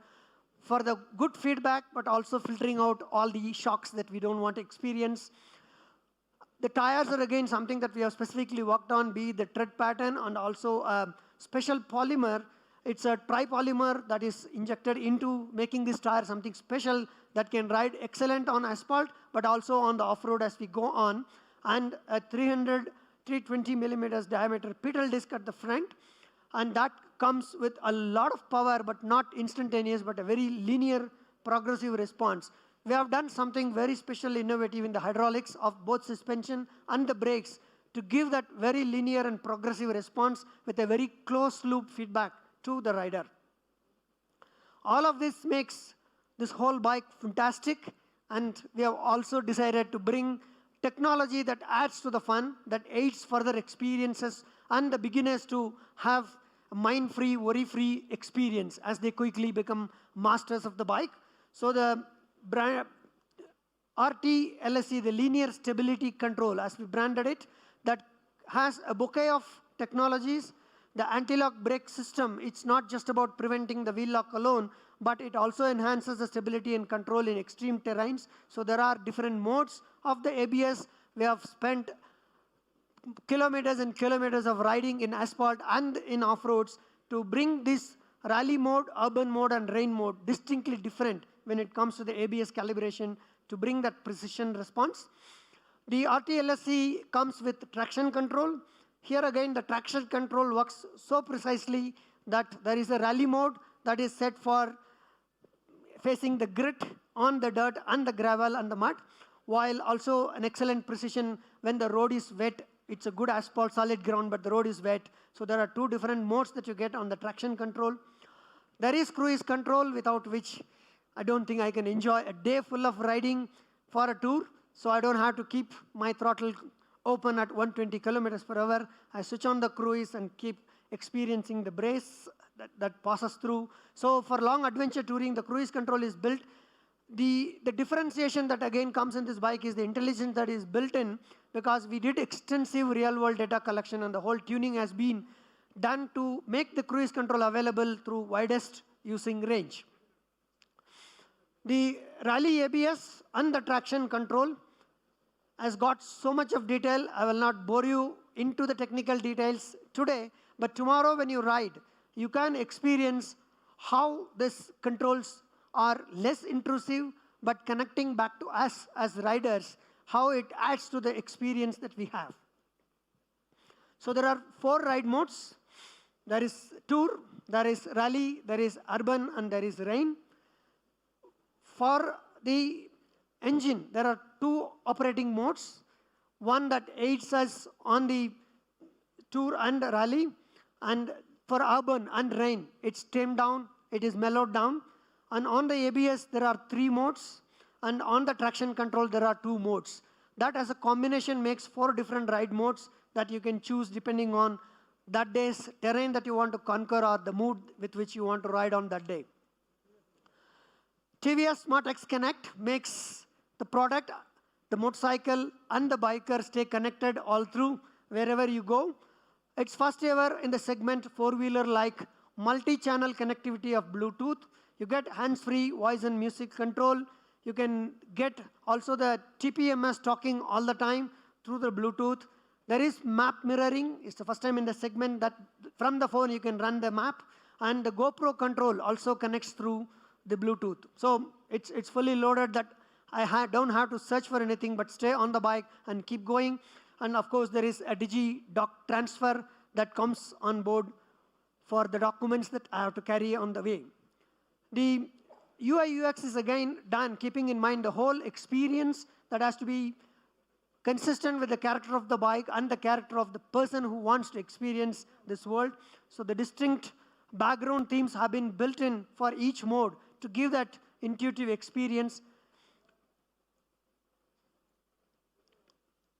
for the good feedback, but also filtering out all the shocks that we don't want to experience. The tires are again something that we have specifically worked on, be the tread pattern and also a special polymer. It's a tripolymer that is injected into making this tire something special that can ride excellent on asphalt, but also on the off-road as we go on. And a 320 millimeters diameter pedal disc at the front. And that comes with a lot of power, but not instantaneous, but a very linear, progressive response. We have done something very special, innovative in the hydraulics of both suspension and the brakes to give that very linear and progressive response with a very close loop feedback to the rider. All of this makes this whole bike fantastic, and we have also decided to bring technology that adds to the fun, that aids further experiences, and the beginners to have a mind-free, worry-free experience as they quickly become masters of the bike. So the RT LSC, the linear stability control, as we branded it, that has a bouquet of technologies. The anti-lock brake system, it's not just about preventing the wheel lock alone, but it also enhances the stability and control in extreme terrains. So there are different modes of the ABS. We have spent kilometers and kilometers of riding in asphalt and in off-roads to bring this rally mode, urban mode, and rain mode distinctly different when it comes to the ABS calibration to bring that precision response. The RTLSC comes with traction control. Here again, the traction control works so precisely that there is a rally mode that is set for facing the grit on the dirt and the gravel and the mud, while also an excellent precision when the road is wet it's a good asphalt solid ground, but the road is wet. So there are two different modes that you get on the traction control. There is cruise control, without which I don't think I can enjoy a day full of riding for a tour. So I don't have to keep my throttle open at 120 kilometers per hour. I switch on the cruise and keep experiencing the brace that passes through. So for long adventure touring, the cruise control is built. The differentiation that again comes in this bike is the intelligence that is built in, because we did extensive real-world data collection, and the whole tuning has been done to make the cruise control available through widest using range. The Rally ABS and the traction control has got so much of detail. I will not bore you into the technical details today, but tomorrow when you ride, you can experience how these controls are less intrusive, but connecting back to us as riders, how it adds to the experience that we have. So there are 4 ride modes. There is Tour, there is Rally, there is Urban, and there is Rain. For the engine, there are 2 operating modes. One that aids us on the Tour and Rally, and for Urban and Rain, it's tamed down, it is mellowed down. And on the ABS, there are 3 modes, and on the traction control, there are 2 modes. That as a combination makes 4 different ride modes that you can choose depending on that day's terrain that you want to conquer or the mood with which you want to ride on that day. TVS SmartX Connect makes the product, the motorcycle, and the biker stay connected all through wherever you go. It's first ever in the segment 4-wheeler like multi-channel connectivity of Bluetooth. You get hands-free voice and music control. You can get also the TPMS talking all the time through the Bluetooth. There is map mirroring. It's the first time in the segment that from the phone you can run the map. And the GoPro control also connects through the Bluetooth. So it's fully loaded that don't have to search for anything but stay on the bike and keep going. And of course, there is a DigiDoc transfer that comes on board for the documents that I have to carry on the way. The UI UX is again done keeping in mind the whole experience that has to be consistent with the character of the bike and the character of the person who wants to experience this world. So the distinct background themes have been built in for each mode to give that intuitive experience.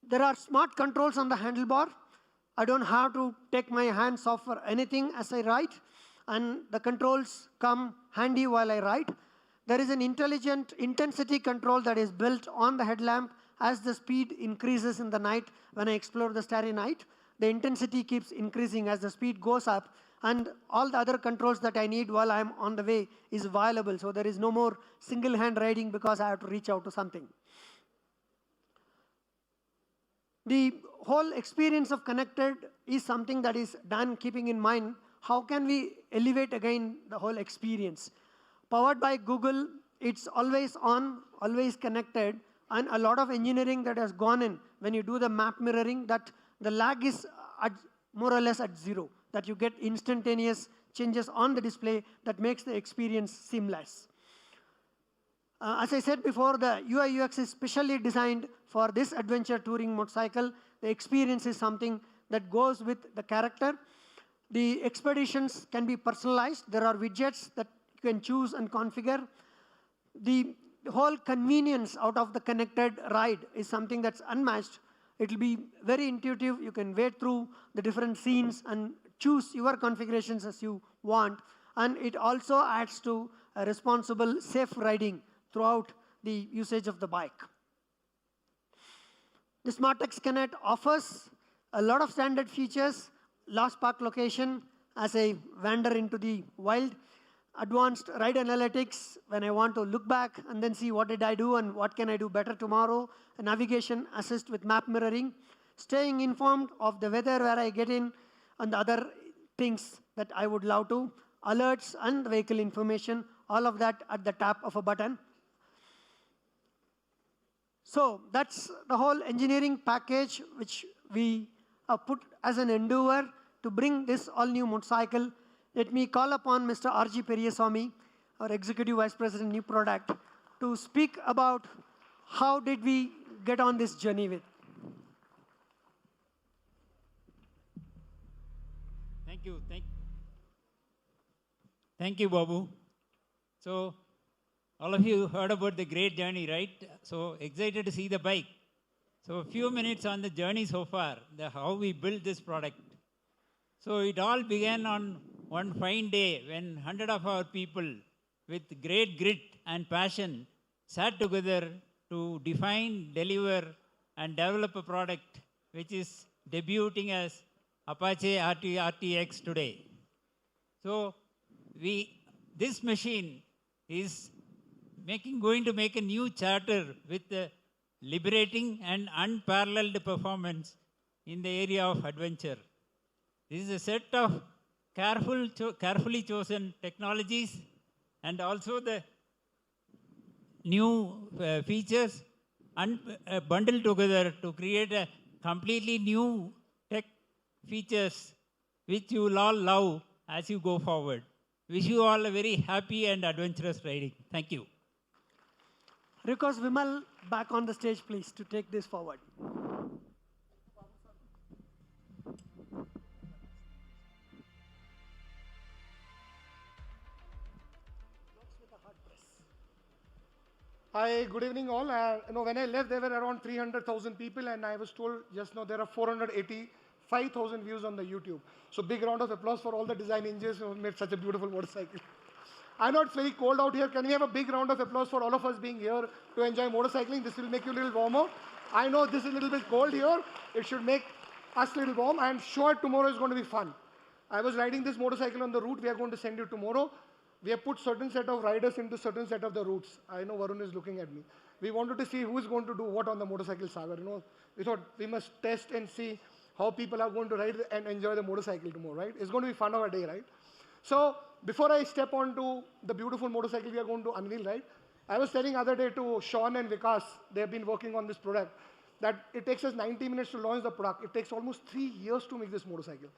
There are smart controls on the handlebar. I don't have to take my hands off for anything as I ride, and the controls come handy while I ride. There is an intelligent intensity control that is built on the headlamp as the speed increases in the night. When I explore the starry night, the intensity keeps increasing as the speed goes up, and all the other controls that I need while I'm on the way is available. So there is no more single hand riding because I have to reach out to something. The whole experience of connected is something that is done keeping in mind how can we elevate again the whole experience. Powered by Google, it's always on, always connected, and a lot of engineering that has gone in when you do the map mirroring, that the lag is at more or less at 0, that you get instantaneous changes on the display that makes the experience seamless. As I said before, the UI UX is specially designed for this adventure touring motorcycle. The experience is something that goes with the character. The expeditions can be personalized. There are widgets that you can choose and configure. The whole convenience out of the connected ride is something that's unmatched. It will be very intuitive. You can wade through the different scenes and choose your configurations as you want. And it also adds to a responsible, safe riding throughout the usage of the bike. The SmartX Connect offers a lot of standard features: lost park location as I wander into the wild, advanced ride analytics when I want to look back and then see what did I do and what can I do better tomorrow, a navigation assist with map mirroring, staying informed of the weather where I get in and other things that I would love to, alerts and vehicle information, all of that at the tap of a button. So that's the whole engineering package which we put as an endeavor to bring this all-new motorcycle. Let me call upon Mr. R.G. Periyaswamy, our Executive Vice President, New Product, to speak about how did we get on this journey with. Thank you. Thank you, Babu. So, all of you heard about the great journey, right? So excited to see the bike. So a few minutes on the journey so far, how we built this product. So it all began on one fine day when 100 of our people with great grit and passion sat together to define, deliver, and develop a product which is debuting as Apache RTX today. So this machine is going to make a new chapter with the liberating and unparalleled performance in the area of adventure. This is a set of carefully chosen technologies and also the new features bundled together to create a completely new tech features which you will all love as you go forward. Wish you all a very happy and adventurous riding. Thank you. Request Vimal back on the stage, please, to take this forward. Hi, good evening all. When I left, there were around 300,000 people, and I was told just now there are 485,000 views on the YouTube. So big round of applause for all the design engineers who made such a beautiful motorcycle. I know it's very cold out here. Can we have a big round of applause for all of us being here to enjoy motorcycling? This will make you a little warmer. I know this is a little bit cold here. It should make us a little warm. I'm sure tomorrow is going to be fun. I was riding this motorcycle on the route we are going to send you tomorrow. We have put certain set of riders into certain set of the routes. I know Varun is looking at me. We wanted to see who is going to do what on the motorcycle saga. We thought we must test and see how people are going to ride and enjoy the motorcycle tomorrow, right? It's going to be fun of a day, right? So before I step onto the beautiful motorcycle we are going to unveil, right? I was telling other day to Sean and Vikas, they have been working on this product, that it takes us 90 minutes to launch the product. It takes almost 3 years to make this motorcycle.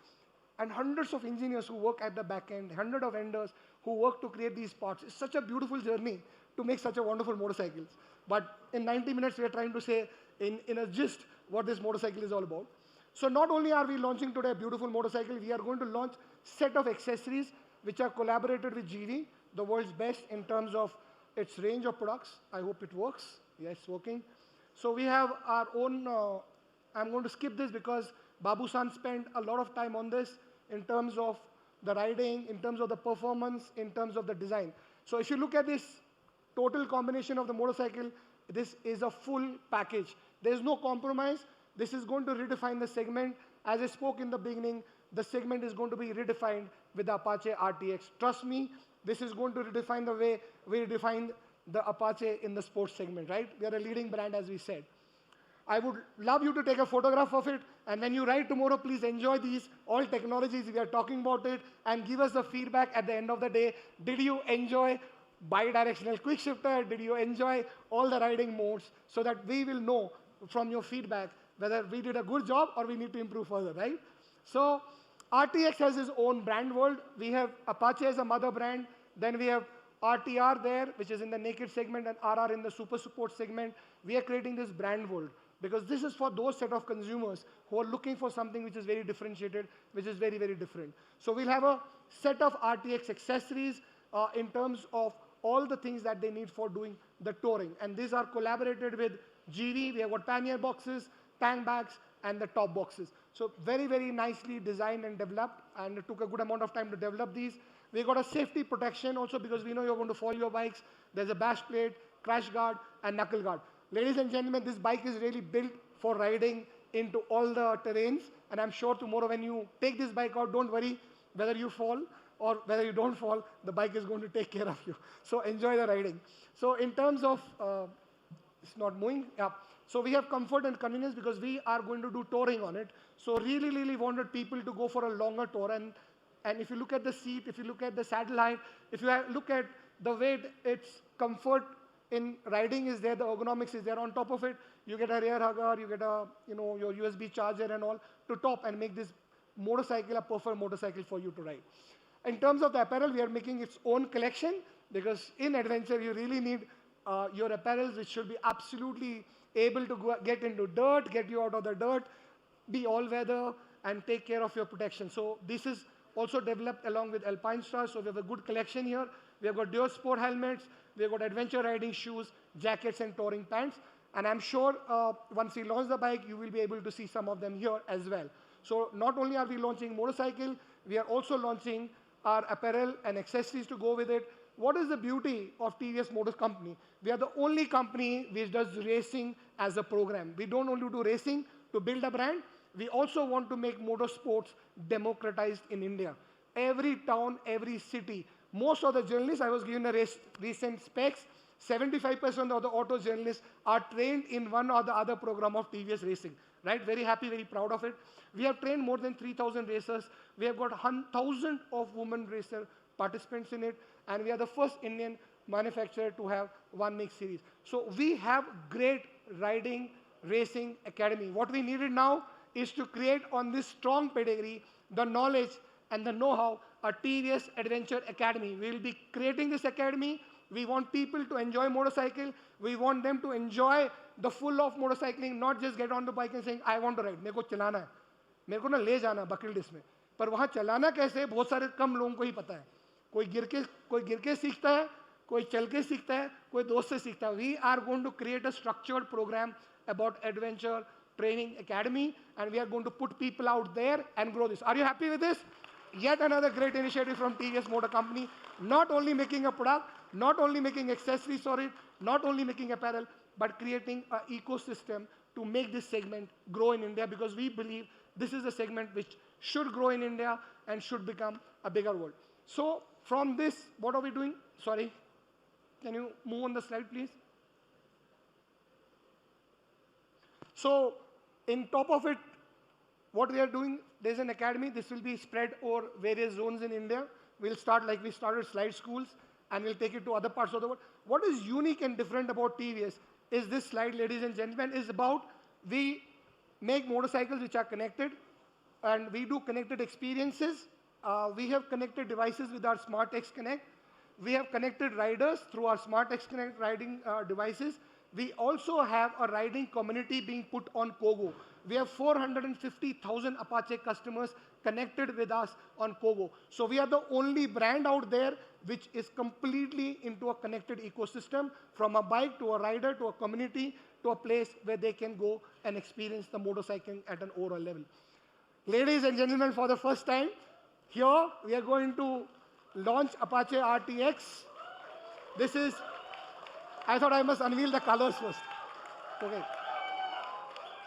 And hundreds of engineers who work at the back end, hundreds of vendors who work to create these parts. It's such a beautiful journey to make such a wonderful motorcycles. But in 90 minutes, we are trying to say in a gist what this motorcycle is all about. So not only are we launching today a beautiful motorcycle, we are going to launch set of accessories which are collaborated with GV, the world's best in terms of its range of products. I hope it works. Yes, it's working. So we have our own, I'm going to skip this because Babu-san spent a lot of time on this in terms of the riding, in terms of the performance, in terms of the design. So if you look at this total combination of the motorcycle, this is a full package. There's no compromise. This is going to redefine the segment. As I spoke in the beginning, the segment is going to be redefined with the Apache RTX. Trust me, this is going to redefine the way we redefine the Apache in the sports segment, right? We are a leading brand, as we said. I would love you to take a photograph of it, and when you ride tomorrow, please enjoy these all technologies. We are talking about it, and give us the feedback at the end of the day. Did you enjoy bi-directional quick shifter? Did you enjoy all the riding modes? So that we will know from your feedback whether we did a good job or we need to improve further, right? So RTX has its own brand world. We have Apache as a mother brand. Then we have RTR there, which is in the naked segment, and RR in the super sport segment. We are creating this brand world, because this is for those set of consumers who are looking for something which is very differentiated, which is very, very different. So we'll have a set of RTX accessories in terms of all the things that they need for doing the touring. And these are collaborated with GV. We have got pannier boxes, tank bags, and the top boxes. So very, very nicely designed and developed, and it took a good amount of time to develop these. We got a safety protection also, because we know you're going to fall your bikes. There's a bash plate, crash guard, and knuckle guard. Ladies and gentlemen, this bike is really built for riding into all the terrains. And I'm sure tomorrow when you take this bike out, don't worry whether you fall or whether you don't fall, the bike is going to take care of you. So enjoy the riding. So in terms of, it's not moving, yeah. So we have comfort and convenience because we are going to do touring on it. So really, really wanted people to go for a longer tour. And if you look at the seat, if you look at the saddle height, if you look at the weight, it's comfort in riding is there, the ergonomics is there. On top of it, you get a rear hugger, you get a, your USB charger and all to top and make this motorcycle a perfect motorcycle for you to ride. In terms of the apparel, we are making its own collection, because in adventure, you really need your apparels, which should be absolutely able to get into dirt, get you out of the dirt, be all weather, and take care of your protection. So this is also developed along with Alpine Star. So we have a good collection here. We have got Dior sport helmets. We have got adventure riding shoes, jackets, and touring pants. And I'm sure once we launch the bike, you will be able to see some of them here as well. So not only are we launching motorcycle, we are also launching our apparel and accessories to go with it. What is the beauty of TVS Motor Company? We are the only company which does racing as a program. We don't only do racing to build a brand, we also want to make motorsports democratized in India. Every town, every city, most of the journalists, I was given a recent specs, 75% of the auto journalists are trained in one or the other program of TVS Racing, right? Very happy, very proud of it. We have trained more than 3,000 racers. We have got 1,000 of women racer participants in it, and we are the first Indian manufacturer to have one make series. So we have great riding racing academy. What we needed now is to create on this strong pedigree, the knowledge and the know-how, a TVS Adventure Academy. We will be creating this academy. We want people to enjoy motorcycle. We want them to enjoy the full of motorcycling, not just get on the bike and saying, I want to ride, मेरे को चलाना है, मेरे को ना ले जाना bucket list में. पर वहाँ चलाना कैसे बहुत सारे कम लोगों को ही पता है. कोई गिर के सीखता है, कोई चल के सीखता है, कोई दोस्त से सीखता है. We are going to create a structured program about adventure training academy, and we are going to put people out there and grow this. Are you happy with this? Yet another great initiative from TVS Motor Company, not only making a product, not only making accessories for it, not only making apparel, but creating an ecosystem to make this segment grow in India, because we believe this is a segment which should grow in India and should become a bigger world. So from this, what are we doing? Sorry, can you move on the slide, please? So in top of it, what we are doing, there's an academy. This will be spread over various zones in India. We'll start like we started slide schools, and we'll take it to other parts of the world. What is unique and different about TVS is this slide, ladies and gentlemen, is about we make motorcycles which are connected, and we do connected experiences. We have connected devices with our SmartX Connect. We have connected riders through our SmartX Connect riding devices. We also have a riding community being put on Kogo. We have 450,000 Apache customers connected with us on Kogo. So we are the only brand out there which is completely into a connected ecosystem, from a bike to a rider to a community to a place where they can go and experience the motorcycling at an overall level. Ladies and gentlemen, for the first time, here we are going to launch Apache RTX. This is, I thought I must unveil the colors first. Okay.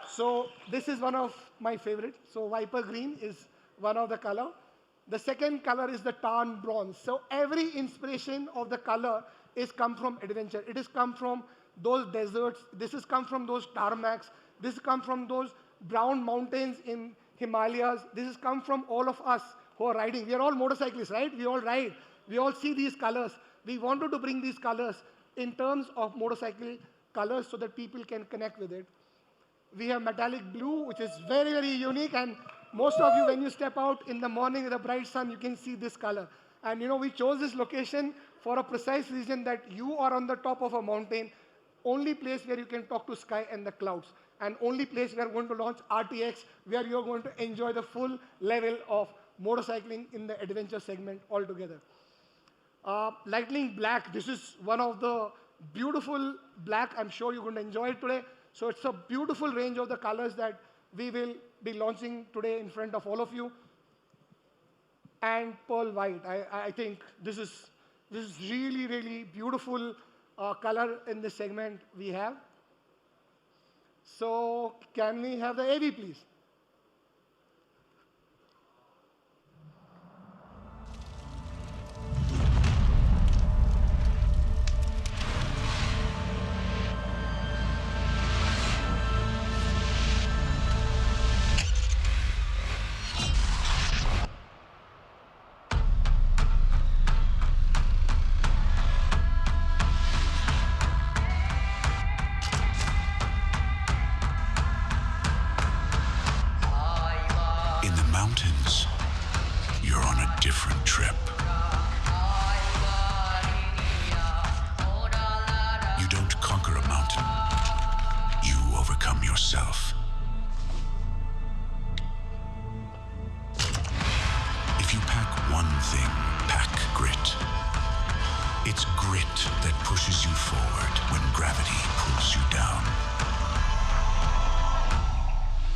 So this is one of my favorites. So Viper Green is one of the color. The second color is the Tan Bronze. So every inspiration of the color is come from adventure. It has come from those deserts. This has come from those tarmacs. This has come from those brown mountains in Himalayas. This has come from all of us who are riding. We are all motorcyclists, right? We all ride. We all see these colors. We wanted to bring these colors in terms of motorcycle colors so that people can connect with it. We have metallic blue, which is very, very unique. And most of you, when you step out in the morning with the bright sun, you can see this color. And you know, we chose this location for a precise reason that you are on the top of a mountain, only place where you can talk to sky and the clouds, and only place we are going to launch RTX, where you're going to enjoy the full level of motorcycling in the adventure segment altogether. Lightning Black, this is one of the beautiful black. I'm sure you're going to enjoy it today. So it's a beautiful range of the colors that we will be launching today in front of all of you. And Pearl White, I think this is really, really beautiful color in this segment we have. So can we have the AV, please? grit that pushes you forward when gravity pulls you down.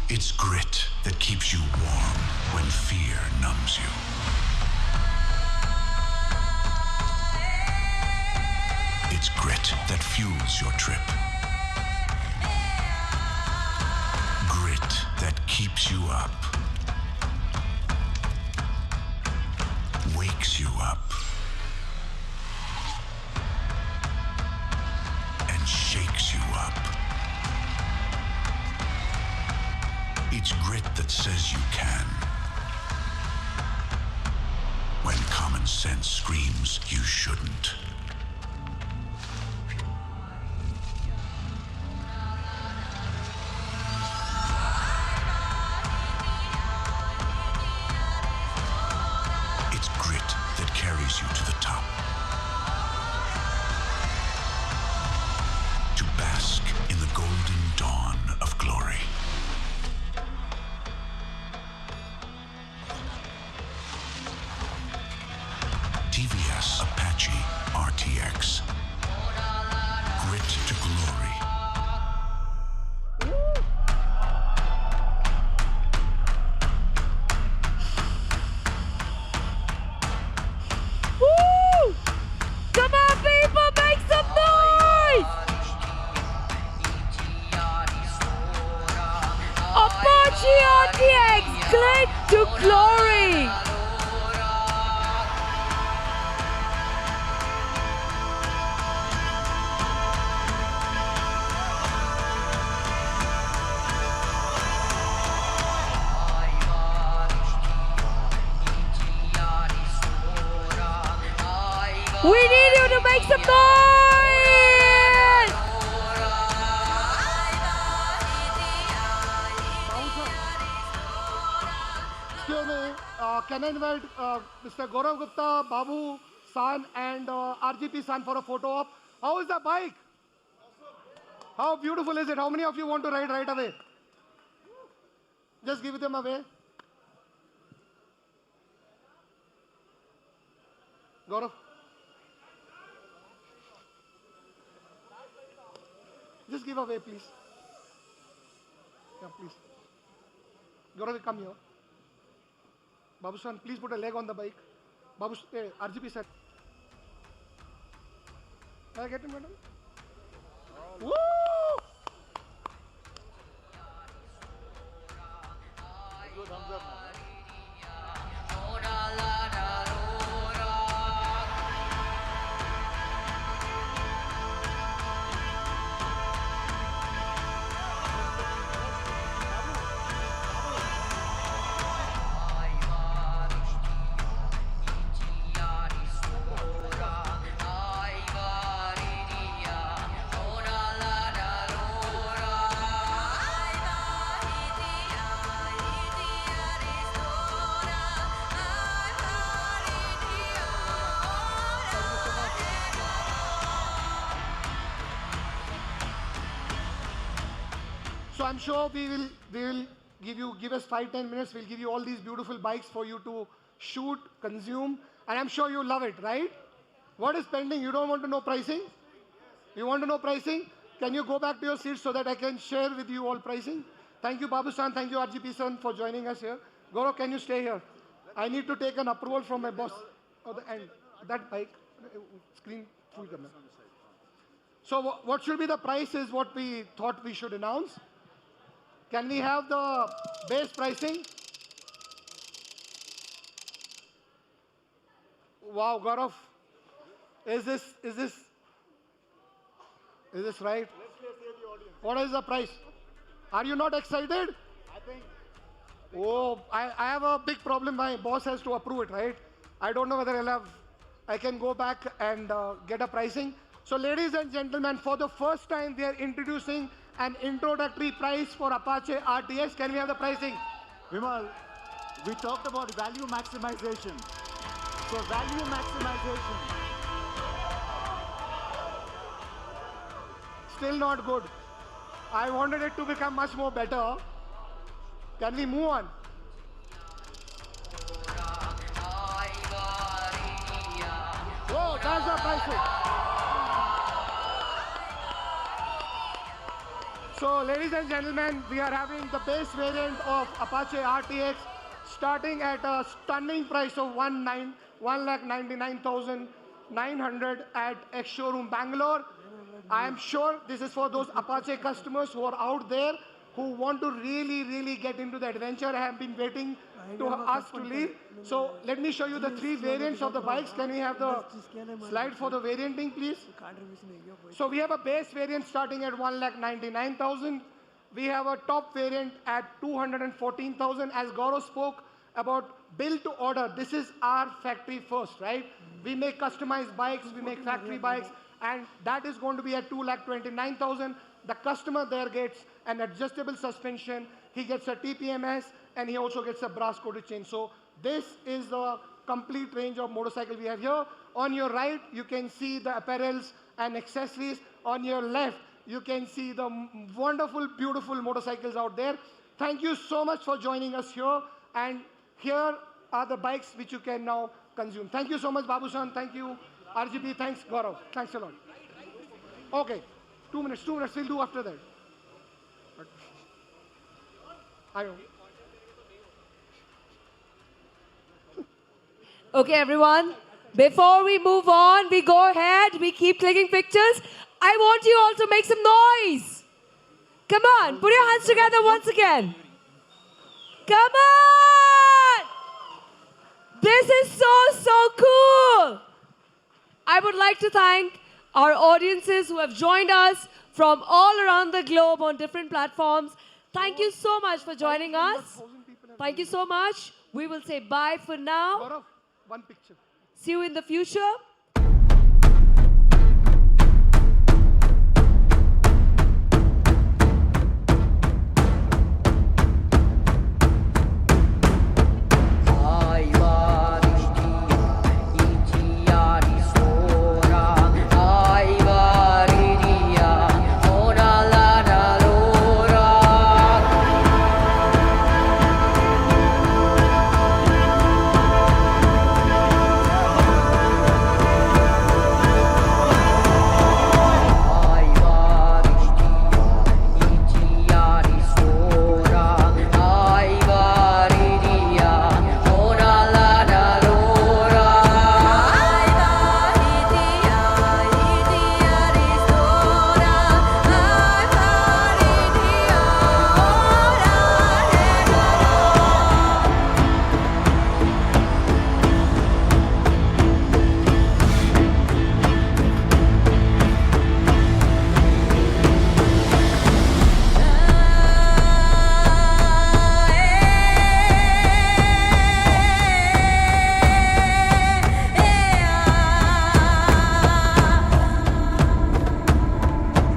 It's grit that keeps you warm when fear numbs you. It's grit that fuels your trip. Grit that keeps you up. Wakes you up. And shakes you up. It's grit that says you can. When common sense screams you shouldn't. It's grit that carries you to the top. To bask in the golden dawn of glory. TVS Apache RTX. Grit to glory. Woo! Come on, people, make some noise! Apache RTX, Grit to glory! We need you to make some noise! Excuse me, can I invite Mr. Gaurav Gupta, Babu San and RGP San for a photo op? How is the bike? How beautiful is it? How many of you want to ride right away? Just give them away. Gaurav. Just give away, please. Yeah, please. Gaurav, come here. Babu San, please put a leg on the bike. Babu, RGP sir. Can I get him, madam? Woo! So I'm sure we will give us 5-10 minutes. We'll give you all these beautiful bikes for you to shoot, consume, and I'm sure you love it, right? What is pending? You don't want to know pricing? You want to know pricing? Can you go back to your seats so that I can share with you all pricing? Thank you, Babu San. Thank you, RGP San, for joining us here. Gaurav, can you stay here? I need to take an approval from my boss. Oh, and that bike, screen full camera. So what should be the price is what we thought we should announce. Can we have the base pricing? Wow, Gaurav, is this right? What is the price? Are you not excited? I think. Oh, I have a big problem. My boss has to approve it, right? I don't know whether I can go back and get a pricing. So ladies and gentlemen, for the first time, we are introducing an introductory price for Apache RTX. Can we have the pricing? Vimal, we talked about value maximization. So value maximization. Still not good. I wanted it to become much more better. Can we move on? Whoa, that's the pricing. So, ladies and gentlemen, we are having the base variant of Apache RTX starting at a stunning price of 1,99,900 at Ex-Showroom Bangalore. I am sure this is for those Apache customers who are out there who want to really get into the adventure, have been waiting to us to leave. So let me show you the three variants of the bikes. Can we have the slide for the varianting, please? So we have a base variant starting at 1,99,000. We have a top variant at 214,000. As Gaurav spoke about build to order, this is our factory first, right? We make customized bikes, we make factory bikes, and that is going to be at 2,29,000. The customer there gets an adjustable suspension, he gets a TPMS, and he also gets a brass coated chain. So this is the complete range of motorcycle we have here. On your right, you can see the apparels and accessories. On your left, you can see the wonderful, beautiful motorcycles out there. Thank you so much for joining us here. And here are the bikes which you can now consume. Thank you so much, Babu-san. Thank you, RGP. Thanks, Gaurav. Thanks a lot. Okay, 2 minutes. We'll do after that. Okay, everyone. Before we move on, we go ahead, we keep clicking pictures. I want you all to make some noise. Come on, put your hands together once again. Come on! This is so cool. I would like to thank our audiences who have joined us from all around the globe on different platforms. Thank you so much for joining us. Thank you so much. We will say bye for now. Gaurav, one picture. See you in the future.